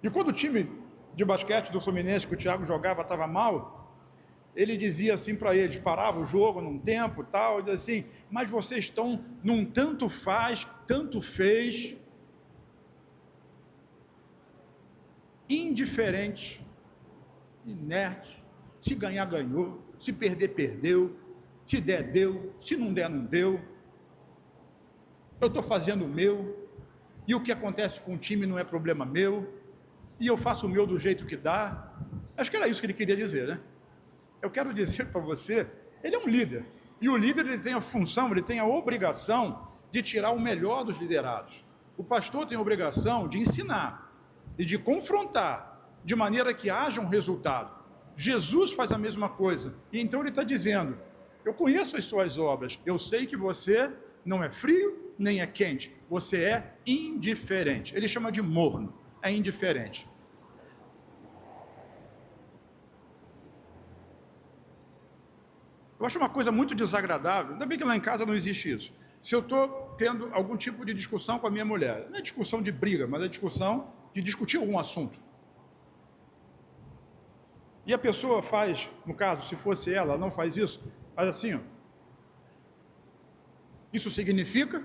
E quando o time de basquete do Fluminense que o Thiago jogava estava mal, ele dizia assim para eles, parava o jogo num tempo e tal, e dizia assim: mas vocês estão num tanto faz, tanto fez, indiferentes, inertes. Se ganhar, ganhou, se perder, perdeu, se der, deu, se não der, não deu. Eu estou fazendo o meu, e o que acontece com o time não é problema meu, e eu faço o meu do jeito que dá. Acho que era isso que ele queria dizer, né? Eu quero dizer para você, ele é um líder, e o líder ele tem a função, ele tem a obrigação de tirar o melhor dos liderados. O pastor tem a obrigação de ensinar e de confrontar, de maneira que haja um resultado. Jesus faz a mesma coisa, e então ele está dizendo: eu conheço as suas obras, eu sei que você não é frio, nem é quente, você é indiferente. Ele chama de morno, é indiferente. Eu acho uma coisa muito desagradável, ainda bem que lá em casa não existe isso. Se eu estou tendo algum tipo de discussão com a minha mulher, não é discussão de briga, mas é discussão de discutir algum assunto. E a pessoa faz, no caso, se fosse ela não faz isso, faz assim, ó. Isso significa?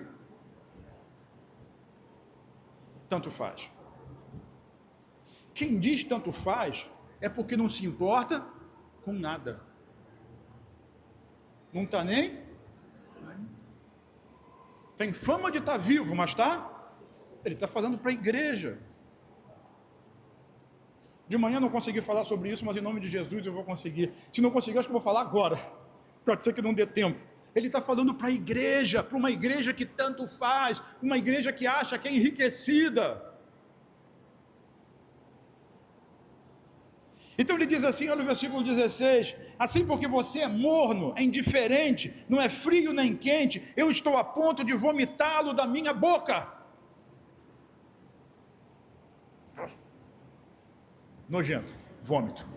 Tanto faz. Quem diz tanto faz é porque não se importa com nada. Não está nem? Tem fama de estar vivo, mas está? Ele está falando para a igreja. De manhã não consegui falar sobre isso, mas em nome de Jesus eu vou conseguir. Se não conseguir, acho que eu vou falar agora. Pode ser que não dê tempo. Ele está falando para a igreja, para uma igreja que tanto faz, uma igreja que acha que é enriquecida. Então ele diz assim, olha o versículo 16: assim porque você é morno, é indiferente, não é frio nem quente, eu estou a ponto de vomitá-lo da minha boca. Nojento, vômito.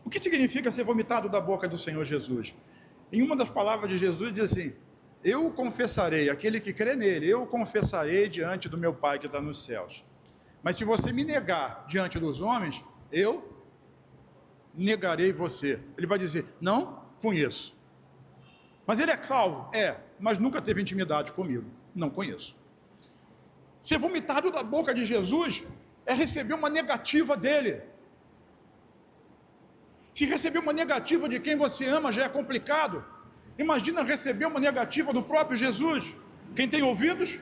O que significa ser vomitado da boca do Senhor Jesus? Em uma das palavras de Jesus diz assim: eu confessarei, aquele que crê nele, eu confessarei diante do meu Pai que está nos céus. Mas se você me negar diante dos homens, eu negarei você. Ele vai dizer: não conheço. Mas ele é calvo? É, mas nunca teve intimidade comigo. Não conheço. Ser vomitado da boca de Jesus é receber uma negativa dele. Se receber uma negativa de quem você ama já é complicado. Imagina receber uma negativa do próprio Jesus. Quem tem ouvidos,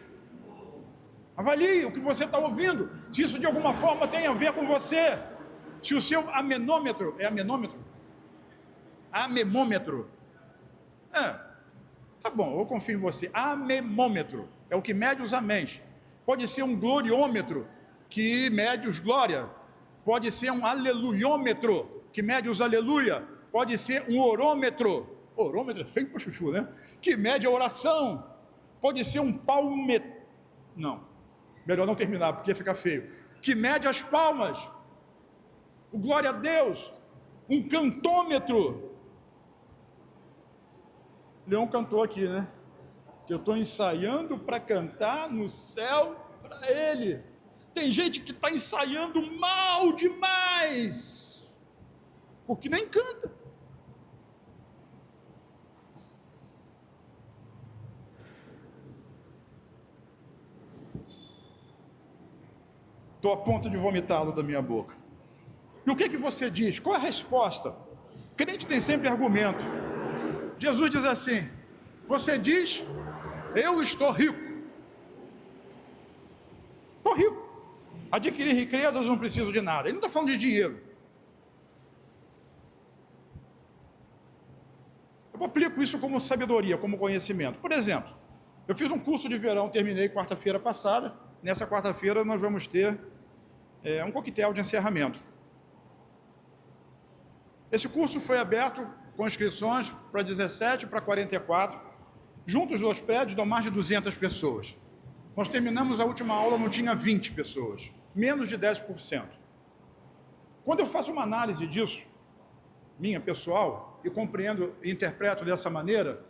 avalie o que você está ouvindo. Se isso de alguma forma tem a ver com você. Se o seu amenômetro, é amenômetro? Amemômetro. Tá bom, eu confio em você. Amemômetro é o que mede os améns. Pode ser um gloriômetro, que mede os glória. Pode ser um aleluiômetro, que mede os aleluia. Pode ser um orômetro. Orômetro é feio para chuchu, né? Que mede a oração. Pode ser um palmetro. Não, melhor não terminar, porque fica feio. Que mede as palmas. O glória a Deus. Um cantômetro. Leão cantou aqui, né? Que eu estou ensaiando para cantar no céu para Ele. Tem gente que está ensaiando mal demais, porque nem canta. Estou a ponto de vomitá-lo da minha boca. E o que você diz? Qual é a resposta? Crente tem sempre argumento. Jesus diz assim: você diz, eu estou rico. Estou rico. Adquirir riquezas, não preciso de nada. Ele não está falando de dinheiro. Eu aplico isso como sabedoria, como conhecimento. Por exemplo, eu fiz um curso de verão, terminei quarta-feira passada. Nessa quarta-feira nós vamos ter um coquetel de encerramento. Esse curso foi aberto com inscrições para 17, para 44. Juntos os dois prédios dão mais de 200 pessoas. Nós terminamos a última aula, não tinha 20 pessoas, menos de 10%. Quando eu faço uma análise disso, minha pessoal, e compreendo e interpreto dessa maneira,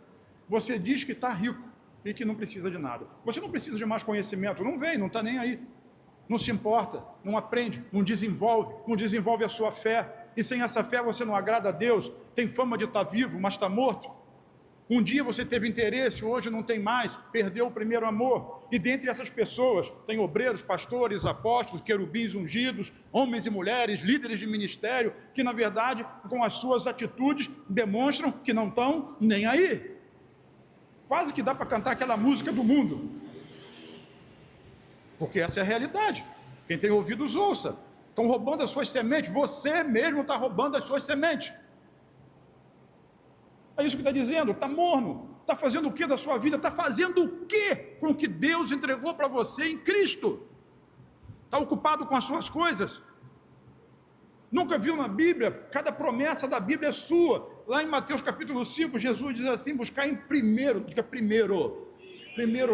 você diz que está rico e que não precisa de nada. Você não precisa de mais conhecimento, não vem, não está nem aí. Não se importa, não aprende, não desenvolve a sua fé. E sem essa fé você não agrada a Deus, tem fama de estar vivo, mas está morto. Um dia você teve interesse, hoje não tem mais, perdeu o primeiro amor. E dentre essas pessoas, tem obreiros, pastores, apóstolos, querubins ungidos, homens e mulheres, líderes de ministério, que na verdade, com as suas atitudes, demonstram que não estão nem aí. Quase que dá para cantar aquela música do mundo. Porque essa é a realidade. Quem tem ouvidos, ouça. Estão roubando as suas sementes, você mesmo está roubando as suas sementes. É isso que está dizendo, está morno, está fazendo o que da sua vida? Está fazendo o que com o que Deus entregou para você em Cristo? Está ocupado com as suas coisas? Nunca viu na Bíblia? Cada promessa da Bíblia é sua. Lá em Mateus capítulo 5, Jesus diz assim: buscar em primeiro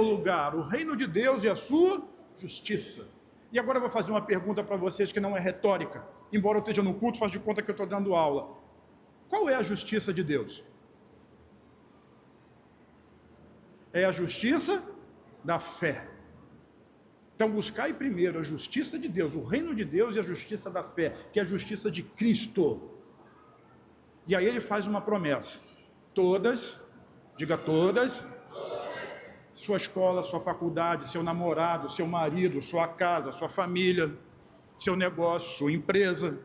lugar, o reino de Deus e a sua justiça. E agora eu vou fazer uma pergunta para vocês que não é retórica, embora eu esteja no culto, faz de conta que eu estou dando aula. Qual é a justiça de Deus? É a justiça da fé. Então buscai primeiro a justiça de Deus, o reino de Deus e a justiça da fé, que é a justiça de Cristo. E aí ele faz uma promessa. Todas, diga todas, sua escola, sua faculdade, seu namorado, seu marido, sua casa, sua família, seu negócio, sua empresa,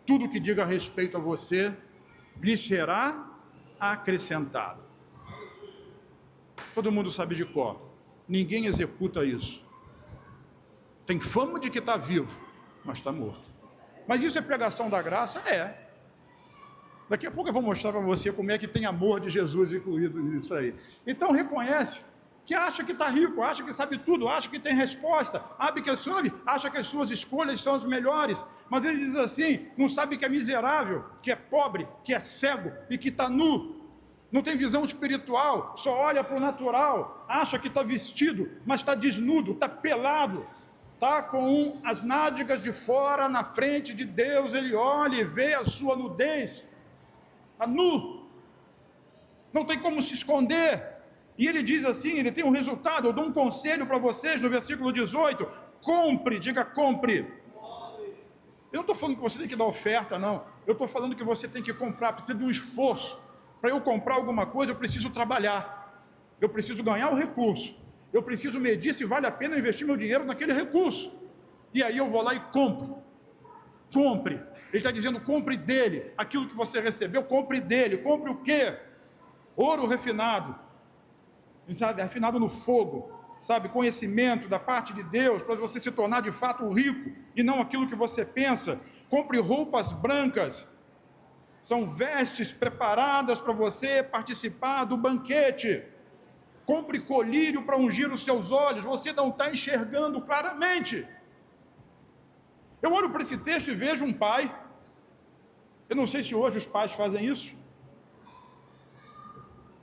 tudo que diga respeito a você, lhe será acrescentado. Todo mundo sabe de cor. Ninguém executa isso. Tem fama de que está vivo, mas está morto. Mas isso é pregação da graça? É. Daqui a pouco eu vou mostrar para você como é que tem amor de Jesus incluído nisso aí. Então reconhece que acha que está rico, acha que sabe tudo, acha que tem resposta, acha que as suas escolhas são as melhores, mas ele diz assim, não sabe que é miserável, que é pobre, que é cego e que está nu, não tem visão espiritual, só olha para o natural, acha que está vestido, mas está desnudo, está pelado, está com as nádegas de fora na frente de Deus, ele olha e vê a sua nudez, está nu, não tem como se esconder. E ele diz assim, ele tem um resultado, eu dou um conselho para vocês no versículo 18, compre, diga compre. Eu não estou falando que você tem que dar oferta, não. Eu estou falando que você tem que comprar, precisa de um esforço. Para eu comprar alguma coisa, eu preciso trabalhar. Eu preciso ganhar o recurso. Eu preciso medir se vale a pena investir meu dinheiro naquele recurso. E aí eu vou lá e compro. Compre. Ele está dizendo, compre dele. Aquilo que você recebeu, compre dele. Compre o quê? Ouro refinado. Sabe, refinado no fogo, sabe, conhecimento da parte de Deus, para você se tornar de fato rico, e não aquilo que você pensa. Compre roupas brancas, são vestes preparadas para você participar do banquete. Compre colírio para ungir os seus olhos, você não está enxergando claramente. Eu olho para esse texto e vejo um pai, eu não sei se hoje os pais fazem isso,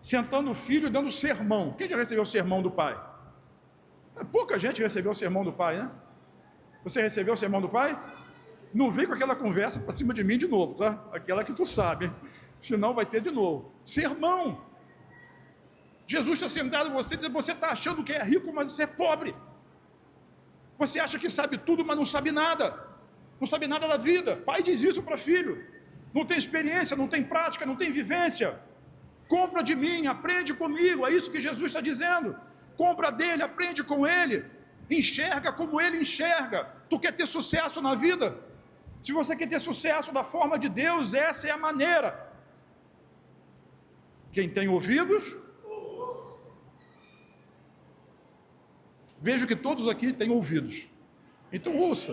sentando o filho e dando sermão. Quem já recebeu o sermão do pai? Pouca gente recebeu o sermão do pai, né? Você recebeu o sermão do pai? Não vem com aquela conversa para cima de mim de novo, tá? Aquela que tu sabe, senão vai ter de novo. Sermão. Jesus está sentado você está achando que é rico, mas você é pobre. Você acha que sabe tudo, mas não sabe nada. Não sabe nada da vida. Pai diz isso para filho. Não tem experiência, não tem prática, não tem vivência. Compra de mim, aprende comigo. É isso que Jesus está dizendo. Compra dele, aprende com ele. Enxerga como ele enxerga. Tu quer ter sucesso na vida? Se você quer ter sucesso da forma de Deus, essa é a maneira. Quem tem ouvidos, vejo que todos aqui têm ouvidos. Então ouça,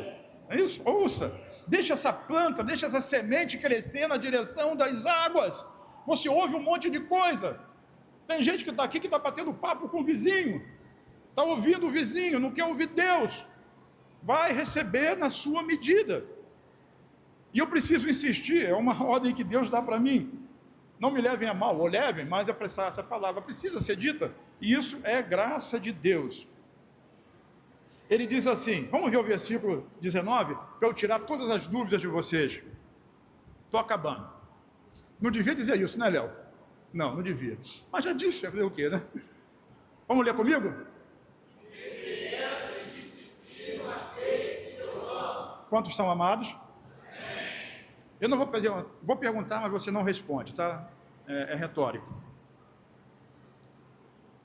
é isso? Ouça. Deixa essa planta, deixa essa semente crescer na direção das águas. Você ouve um monte de coisa. Tem gente que está aqui que está batendo papo com o vizinho. Está ouvindo o vizinho, não quer ouvir Deus. Vai receber na sua medida. E eu preciso insistir, é uma ordem que Deus dá para mim. Não me levem a mal, ou levem, mas essa palavra precisa ser dita. E isso é graça de Deus. Ele diz assim, vamos ver o versículo 19, para eu tirar todas as dúvidas de vocês. Estou acabando. Não devia dizer isso, né, Léo? Não, não devia. Mas já disse, vai fazer o quê, né? Vamos ler comigo? Quantos são amados? Eu não vou perguntar, mas você não responde, tá? É retórico.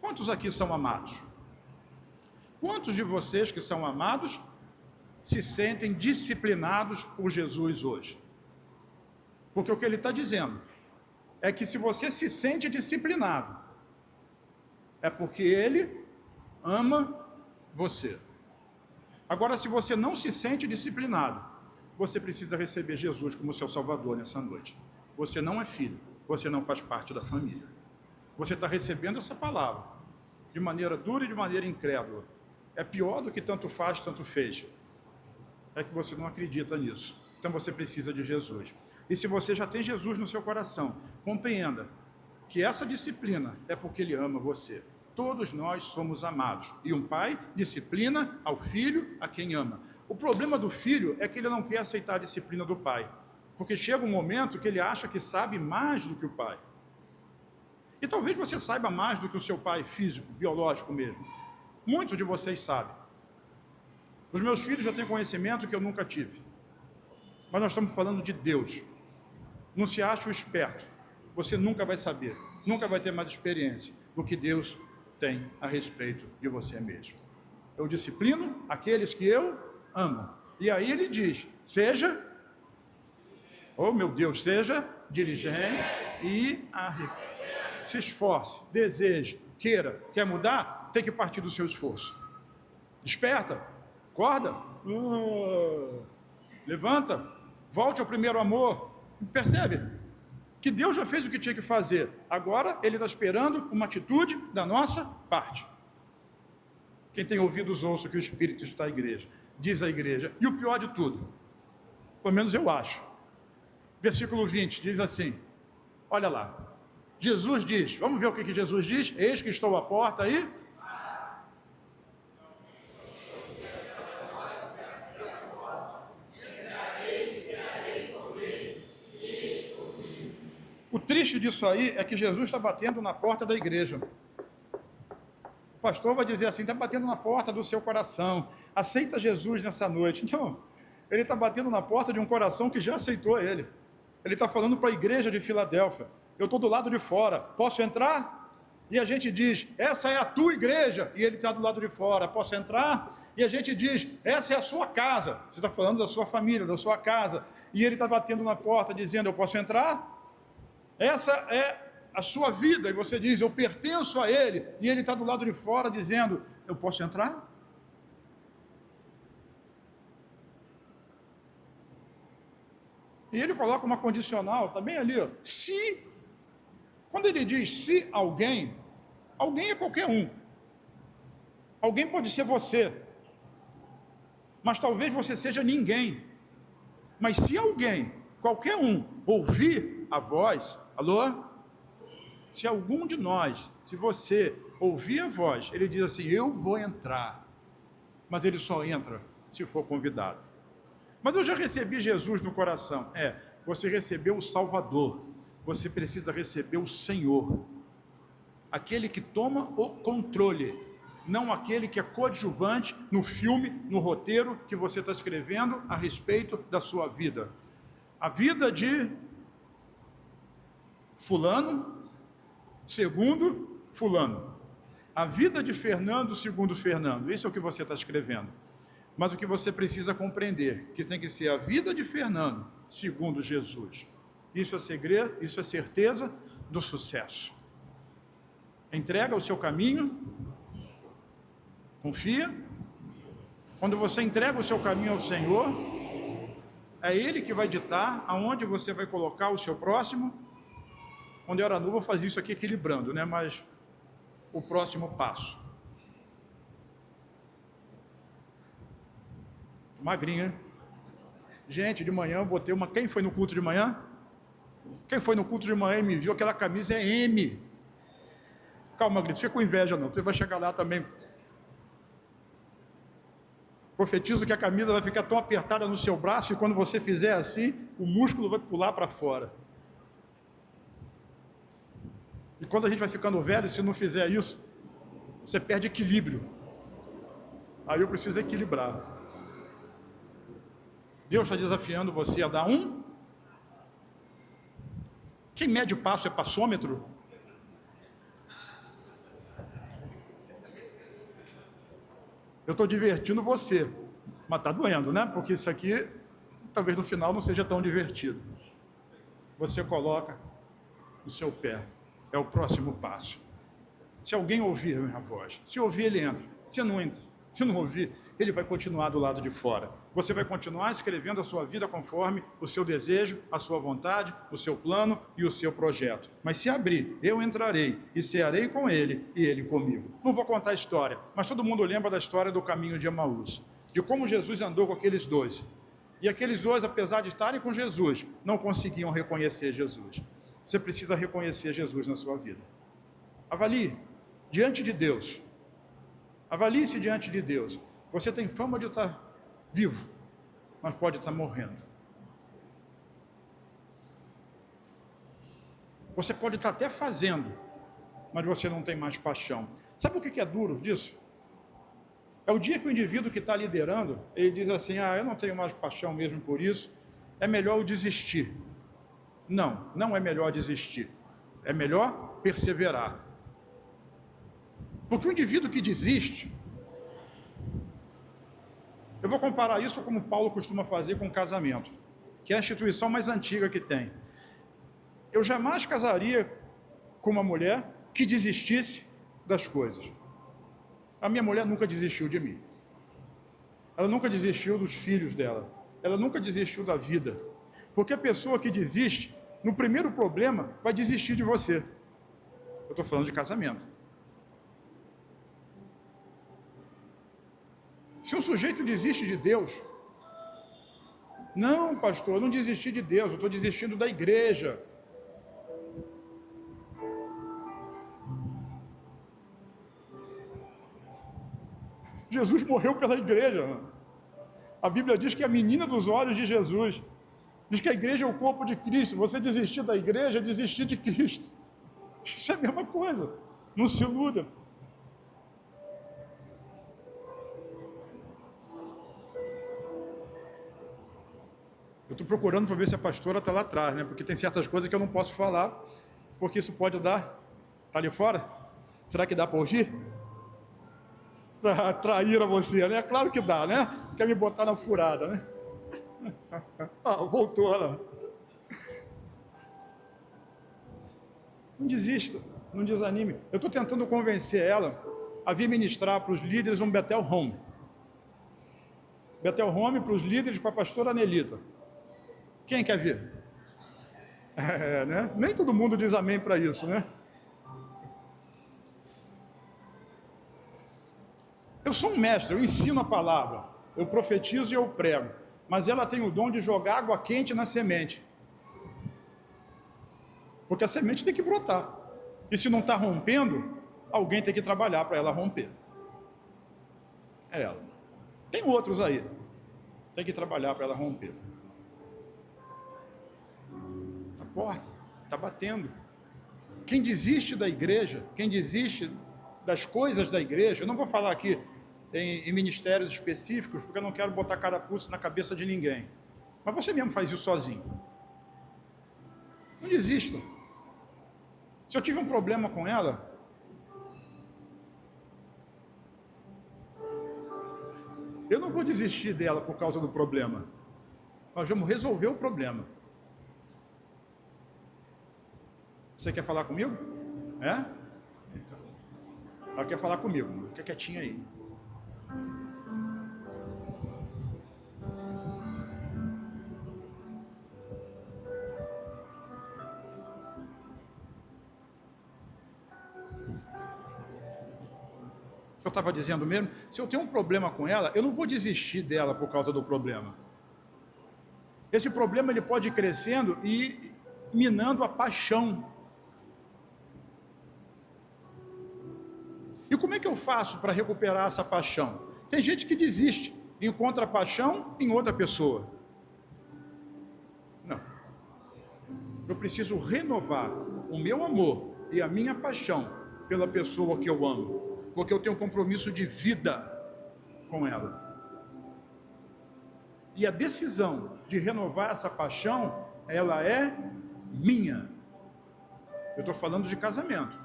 Quantos aqui são amados? Quantos de vocês que são amados se sentem disciplinados por Jesus hoje? Porque o que ele está dizendo é que se você se sente disciplinado, é porque ele ama você. Agora, se você não se sente disciplinado, você precisa receber Jesus como seu Salvador nessa noite. Você não é filho, você não faz parte da família. Você está recebendo essa palavra de maneira dura e de maneira incrédula. É pior do que tanto faz, tanto fez. É que você não acredita nisso. Então você precisa de Jesus. E se você já tem Jesus no seu coração, compreenda que essa disciplina é porque Ele ama você. Todos nós somos amados. E um pai disciplina ao filho a quem ama. O problema do filho é que ele não quer aceitar a disciplina do pai. Porque chega um momento que ele acha que sabe mais do que o pai. E talvez você saiba mais do que o seu pai físico, biológico mesmo. Muitos de vocês sabem. Os meus filhos já têm conhecimento que eu nunca tive. Mas nós estamos falando de Deus. Não se ache o esperto. Você nunca vai saber, nunca vai ter mais experiência do que Deus tem a respeito de você mesmo. Eu disciplino aqueles que eu amo. E aí ele diz, seja, oh meu Deus, seja diligente e se esforce, deseje, queira. Quer mudar? Tem que partir do seu esforço. Desperta, acorda, levanta, volte ao primeiro amor. Percebe? Que Deus já fez o que tinha que fazer. Agora Ele está esperando uma atitude da nossa parte. Quem tem ouvidos ouça que o Espírito está à igreja. Diz a igreja. E o pior de tudo, pelo menos eu acho. Versículo 20 diz assim, olha lá. Jesus diz, vamos ver o que Jesus diz? Eis que estou à porta aí. O triste disso aí é que Jesus está batendo na porta da igreja. O pastor vai dizer assim, está batendo na porta do seu coração. Aceita Jesus nessa noite. Então, ele está batendo na porta de um coração que já aceitou ele. Ele está falando para a igreja de Filadélfia. Eu estou do lado de fora, posso entrar? E a gente diz, essa é a tua igreja. E ele está do lado de fora, posso entrar? E a gente diz, essa é a sua casa. Você está falando da sua família, da sua casa. E ele está batendo na porta dizendo, eu posso entrar? Essa é a sua vida, e você diz, eu pertenço a Ele, e Ele está do lado de fora dizendo, eu posso entrar? E Ele coloca uma condicional, está bem ali, ó. Se, quando Ele diz se alguém é qualquer um, alguém pode ser você, mas talvez você seja ninguém, mas se alguém, qualquer um, ouvir a voz, alô? Se algum de nós, se você ouvir a voz, ele diz assim, eu vou entrar. Mas ele só entra se for convidado. Mas eu já recebi Jesus no coração. Você recebeu o Salvador. Você precisa receber o Senhor. aquele que toma o controle, não aquele que é coadjuvante no filme, no roteiro que você está escrevendo a respeito da sua vida. A vida de fulano, segundo fulano. A vida de Fernando, segundo Fernando. Isso é o que você está escrevendo. Mas o que você precisa compreender, que tem que ser a vida de Fernando, segundo Jesus. Isso é segredo, isso é certeza do sucesso. Entrega o seu caminho, confia. Quando você entrega o seu caminho ao Senhor, é Ele que vai ditar aonde você vai colocar o seu próximo. Quando eu era novo, eu fazia isso aqui equilibrando, né? Mas o próximo passo. Magrinha. Gente, de manhã eu botei uma... Quem foi no culto de manhã? Quem foi no culto de manhã e me viu? Aquela camisa é M. Calma, Grito, fica com inveja não. Você vai chegar lá também. Profetizo que a camisa vai ficar tão apertada no seu braço e quando você fizer assim, o músculo vai pular para fora. E quando a gente vai ficando velho, se não fizer isso, você perde equilíbrio. Aí eu preciso equilibrar. Deus está desafiando você a dar um. Quem mede o passo é passômetro? Eu estou divertindo você, mas está doendo, né? Porque isso aqui, talvez no final não seja tão divertido. Você coloca o seu pé, é o próximo passo. Se alguém ouvir a minha voz, se ouvir ele entra, se não entra, se não ouvir, ele vai continuar do lado de fora. Você vai continuar escrevendo a sua vida conforme o seu desejo, a sua vontade, o seu plano e o seu projeto. Mas se abrir, eu entrarei e cearei com ele e ele comigo. Não vou contar a história, mas todo mundo lembra da história do caminho de Emaús, de como Jesus andou com aqueles dois. E aqueles dois, apesar de estarem com Jesus, não conseguiam reconhecer Jesus. Você precisa reconhecer Jesus na sua vida. Avalie diante de Deus. Avalie-se diante de Deus. Você tem fama de estar vivo, mas pode estar morrendo. Você pode estar até fazendo, mas você não tem mais paixão. Sabe o que é duro disso? É o dia que o indivíduo que está liderando, ele diz assim, eu não tenho mais paixão mesmo por isso, é melhor eu desistir. Não, não é melhor desistir. É melhor perseverar. Porque o indivíduo que desiste, eu vou comparar isso como Paulo costuma fazer com o casamento, que é a instituição mais antiga que tem. Eu jamais casaria com uma mulher que desistisse das coisas. A minha mulher nunca desistiu de mim. Ela nunca desistiu dos filhos dela. Ela nunca desistiu da vida. Porque a pessoa que desiste, no primeiro problema, vai desistir de você. Eu estou falando de casamento. Se um sujeito desiste de Deus, não, pastor, eu não desisti de Deus, eu estou desistindo da igreja. Jesus morreu pela igreja. A Bíblia diz que é a menina dos olhos de Jesus. Diz que a igreja é o corpo de Cristo. Você desistir da igreja é desistir de Cristo. Isso é a mesma coisa. Não se iluda. Eu estou procurando para ver se a pastora está lá atrás, né? Porque tem certas coisas que eu não posso falar, porque isso pode dar... Está ali fora? Será que dá para ouvir? Trair a você, né? Claro que dá, né? Quer me botar na furada, né? Voltou lá. Não desista, não desanime. Eu estou tentando convencer ela a vir ministrar para os líderes um Bethel Home. Bethel Home para os líderes, para a pastora Anelita. Quem quer vir? Né? Nem todo mundo diz amém para isso, né? Eu sou um mestre, eu ensino a palavra, eu profetizo e eu prego, mas ela tem o dom de jogar água quente na semente. Porque a semente tem que brotar. E se não está rompendo, alguém tem que trabalhar para ela romper. É ela. Tem outros aí. Tem que trabalhar para ela romper. A porta está batendo. Quem desiste da igreja, quem desiste das coisas da igreja, eu não vou falar aqui em ministérios específicos, porque eu não quero botar carapuça na cabeça de ninguém. Mas você mesmo faz isso sozinho. Não desista. Se eu tive um problema com ela, eu não vou desistir dela por causa do problema. Nós vamos resolver o problema. Você quer falar comigo? É? Então. Ela quer falar comigo. Fica quietinha aí. Eu estava dizendo mesmo, se eu tenho um problema com ela, eu não vou desistir dela por causa do problema. Esse problema ele pode ir crescendo e minando a paixão. E como é que eu faço para recuperar essa paixão? Tem gente que desiste, encontra a paixão em outra pessoa. Não. Eu preciso renovar o meu amor e a minha paixão pela pessoa que eu amo. Porque eu tenho um compromisso de vida com ela. E a decisão de renovar essa paixão, ela é minha. Eu estou falando de casamento.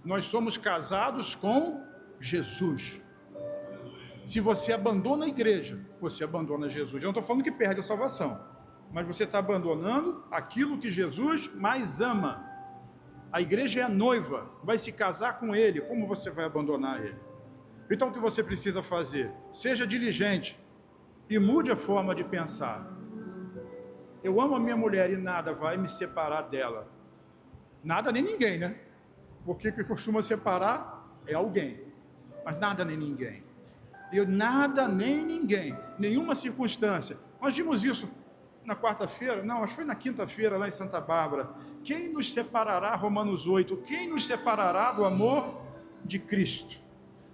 Nós somos casados com Jesus. Se você abandona a igreja, você abandona Jesus. Eu não estou falando que perde a salvação, mas você está abandonando aquilo que Jesus mais ama. A igreja é a noiva, vai se casar com ele. Como você vai abandonar ele? Então o que você precisa fazer? Seja diligente e mude a forma de pensar. Eu amo a minha mulher e nada vai me separar dela. Nada nem ninguém, né? Porque o que costuma separar é alguém, mas nada nem ninguém. Nada nem ninguém, nenhuma circunstância. Nós vimos isso na quarta-feira, não, acho que foi na quinta-feira lá em Santa Bárbara. Quem nos separará, Romanos 8, quem nos separará do amor de Cristo?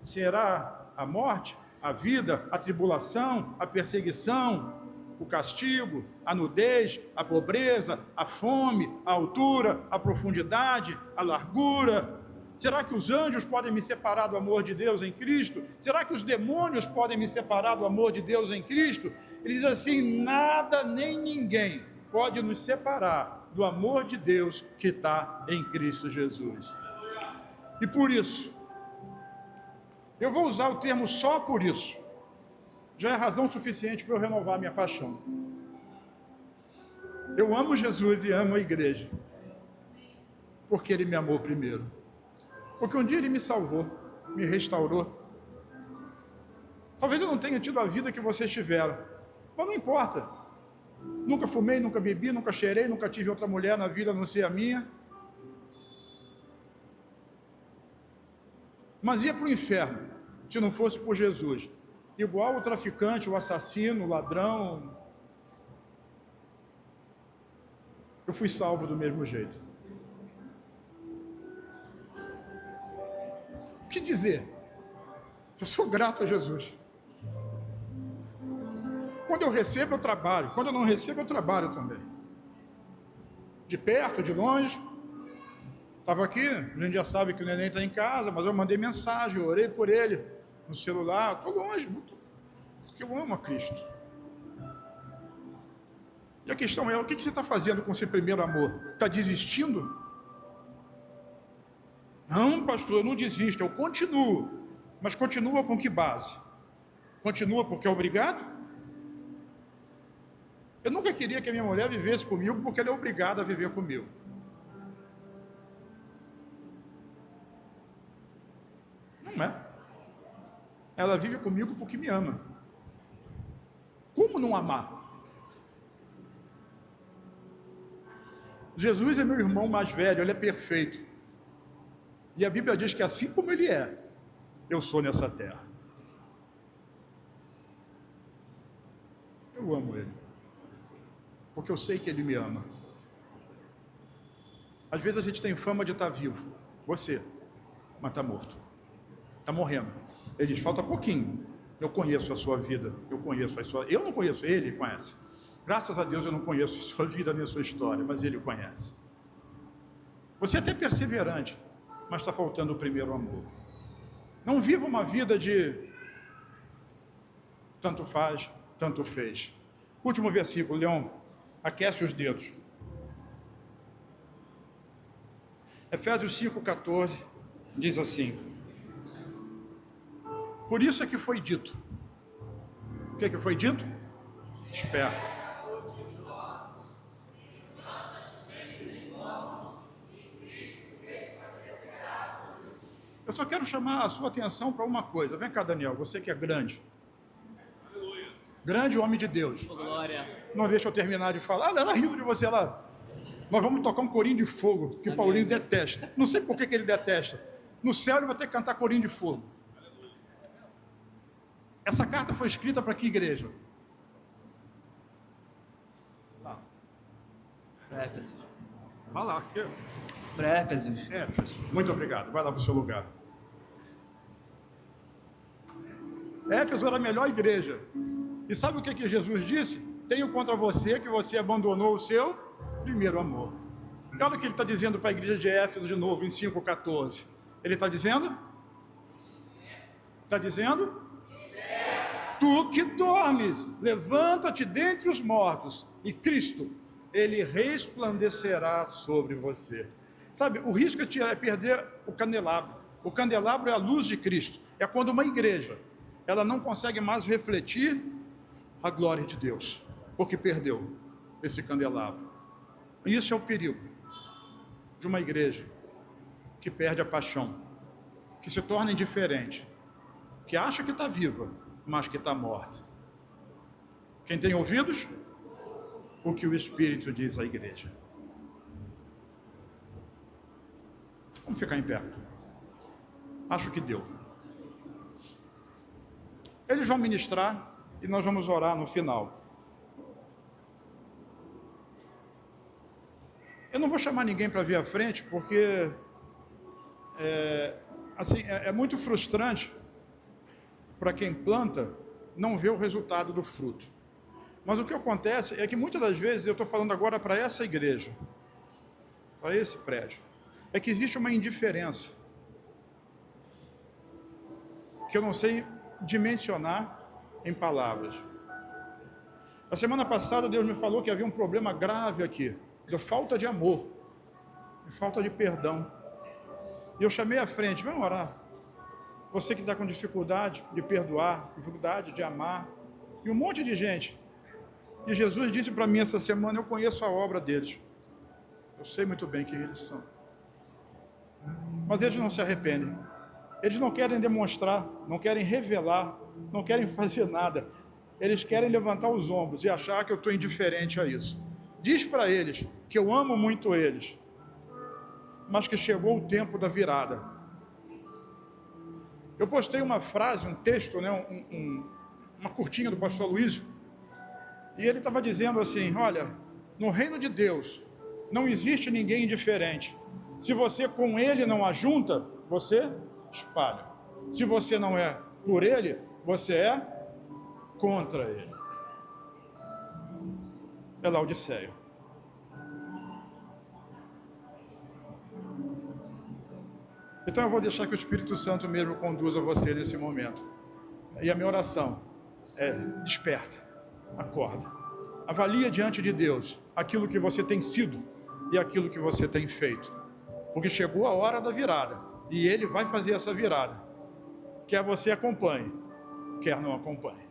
Será a morte, a vida, a tribulação, a perseguição, o castigo, a nudez, a pobreza, a fome, a altura, a profundidade, a largura? Será que os anjos podem me separar do amor de Deus em Cristo? Será que os demônios podem me separar do amor de Deus em Cristo? Ele diz assim, nada nem ninguém pode nos separar do amor de Deus que está em Cristo Jesus. E por isso, eu vou usar o termo só por isso. Já é razão suficiente para eu renovar minha paixão. Eu amo Jesus e amo a igreja, porque Ele me amou primeiro. Porque um dia Ele me salvou, me restaurou. Talvez eu não tenha tido a vida que vocês tiveram, mas não importa. Nunca fumei, nunca bebi, nunca cheirei, nunca tive outra mulher na vida a não ser a minha. Mas ia para o inferno, se não fosse por Jesus. Igual o traficante, o assassino, o ladrão. Eu fui salvo do mesmo jeito. O que dizer? Eu sou grato a Jesus. Quando eu recebo, eu trabalho. Quando eu não recebo, eu trabalho também. De perto, de longe. Estava aqui, a gente já sabe que o neném está em casa, mas eu mandei mensagem, eu orei por ele no celular. Estou longe, porque eu amo a Cristo. E a questão é, o que você está fazendo com esse primeiro amor? Está desistindo? Não, pastor, eu não desisto, eu continuo. Mas continua com que base? Continua porque é obrigado? Eu nunca queria que a minha mulher vivesse comigo porque ela é obrigada a viver comigo. Não é. Ela vive comigo porque me ama. Como não amar? Jesus é meu irmão mais velho, ele é perfeito. E a Bíblia diz que assim como ele é, eu sou nessa terra. Eu amo ele. Porque eu sei que ele me ama. Às vezes a gente tem fama de estar vivo. Você, mas está morto. Está morrendo. Ele diz, falta pouquinho. Eu conheço a sua vida. Eu conheço a sua... Eu não conheço, ele conhece. Graças a Deus eu não conheço a sua vida nem a sua história, mas ele conhece. Você é até perseverante, mas está faltando o primeiro amor. Não viva uma vida de tanto faz, tanto fez. Último versículo, Leão, aquece os dedos. Efésios 5,14 diz assim: por isso é que foi dito. O que foi dito? Esperto. Eu só quero chamar a sua atenção para uma coisa. Vem cá, Daniel, você que é grande. Aleluia. Grande homem de Deus. Oh, glória. Não deixa eu terminar de falar. Ela riu de você lá. Nós vamos tocar um corinho de fogo, que Amém. Paulinho detesta. Não sei por que ele detesta. No céu ele vai ter que cantar corinho de fogo. Essa carta foi escrita para que igreja? Para Éfeso. Vai lá. Para Éfesos. Éfeso. Muito obrigado. Vai lá para o seu lugar. Éfeso era a melhor igreja. E sabe o que Jesus disse? Tenho contra você que você abandonou o seu primeiro amor. Olha o que ele está dizendo para a igreja de Éfeso de novo, em 5,14. Ele está dizendo? Está dizendo? Tu que dormes, levanta-te dentre os mortos, e Cristo, ele resplandecerá sobre você. Sabe, o risco é perder o candelabro. O candelabro é a luz de Cristo. É quando uma igreja, ela não consegue mais refletir a glória de Deus, porque perdeu esse candelabro. E isso é o perigo de uma igreja que perde a paixão, que se torna indiferente, que acha que está viva, mas que está morta. Quem tem ouvidos, o que o Espírito diz à igreja. Vamos ficar em pé. Acho que deu. Eles vão ministrar e nós vamos orar no final. Eu não vou chamar ninguém para vir à frente, porque é muito frustrante para quem planta não ver o resultado do fruto. Mas o que acontece é que muitas das vezes, eu estou falando agora para essa igreja, para esse prédio, é que existe uma indiferença que eu não sei dimensionar em palavras. A semana passada Deus me falou que havia um problema grave aqui, de falta de amor, de falta de perdão. E eu chamei à frente, vamos orar. Você que está com dificuldade de perdoar, dificuldade de amar, e um monte de gente. E Jesus disse para mim essa semana, eu conheço a obra deles. Eu sei muito bem quem eles são. Mas eles não se arrependem. Eles não querem demonstrar, não querem revelar, não querem fazer nada. Eles querem levantar os ombros e achar que eu estou indiferente a isso. Diz para eles que eu amo muito eles, mas que chegou o tempo da virada. Eu postei uma frase, um texto, uma curtinha do pastor Luiz, e ele estava dizendo assim, olha, no reino de Deus não existe ninguém indiferente. Se você com ele não ajunta, você espalha. Se você não é por ele, você é contra ele. É Laodiceia. Então eu vou deixar que o Espírito Santo mesmo conduza você nesse momento. E a minha oração é: desperta, acorda, avalia diante de Deus aquilo que você tem sido e aquilo que você tem feito, porque chegou a hora da virada e Ele vai fazer essa virada, quer você acompanhe, quer não acompanhe.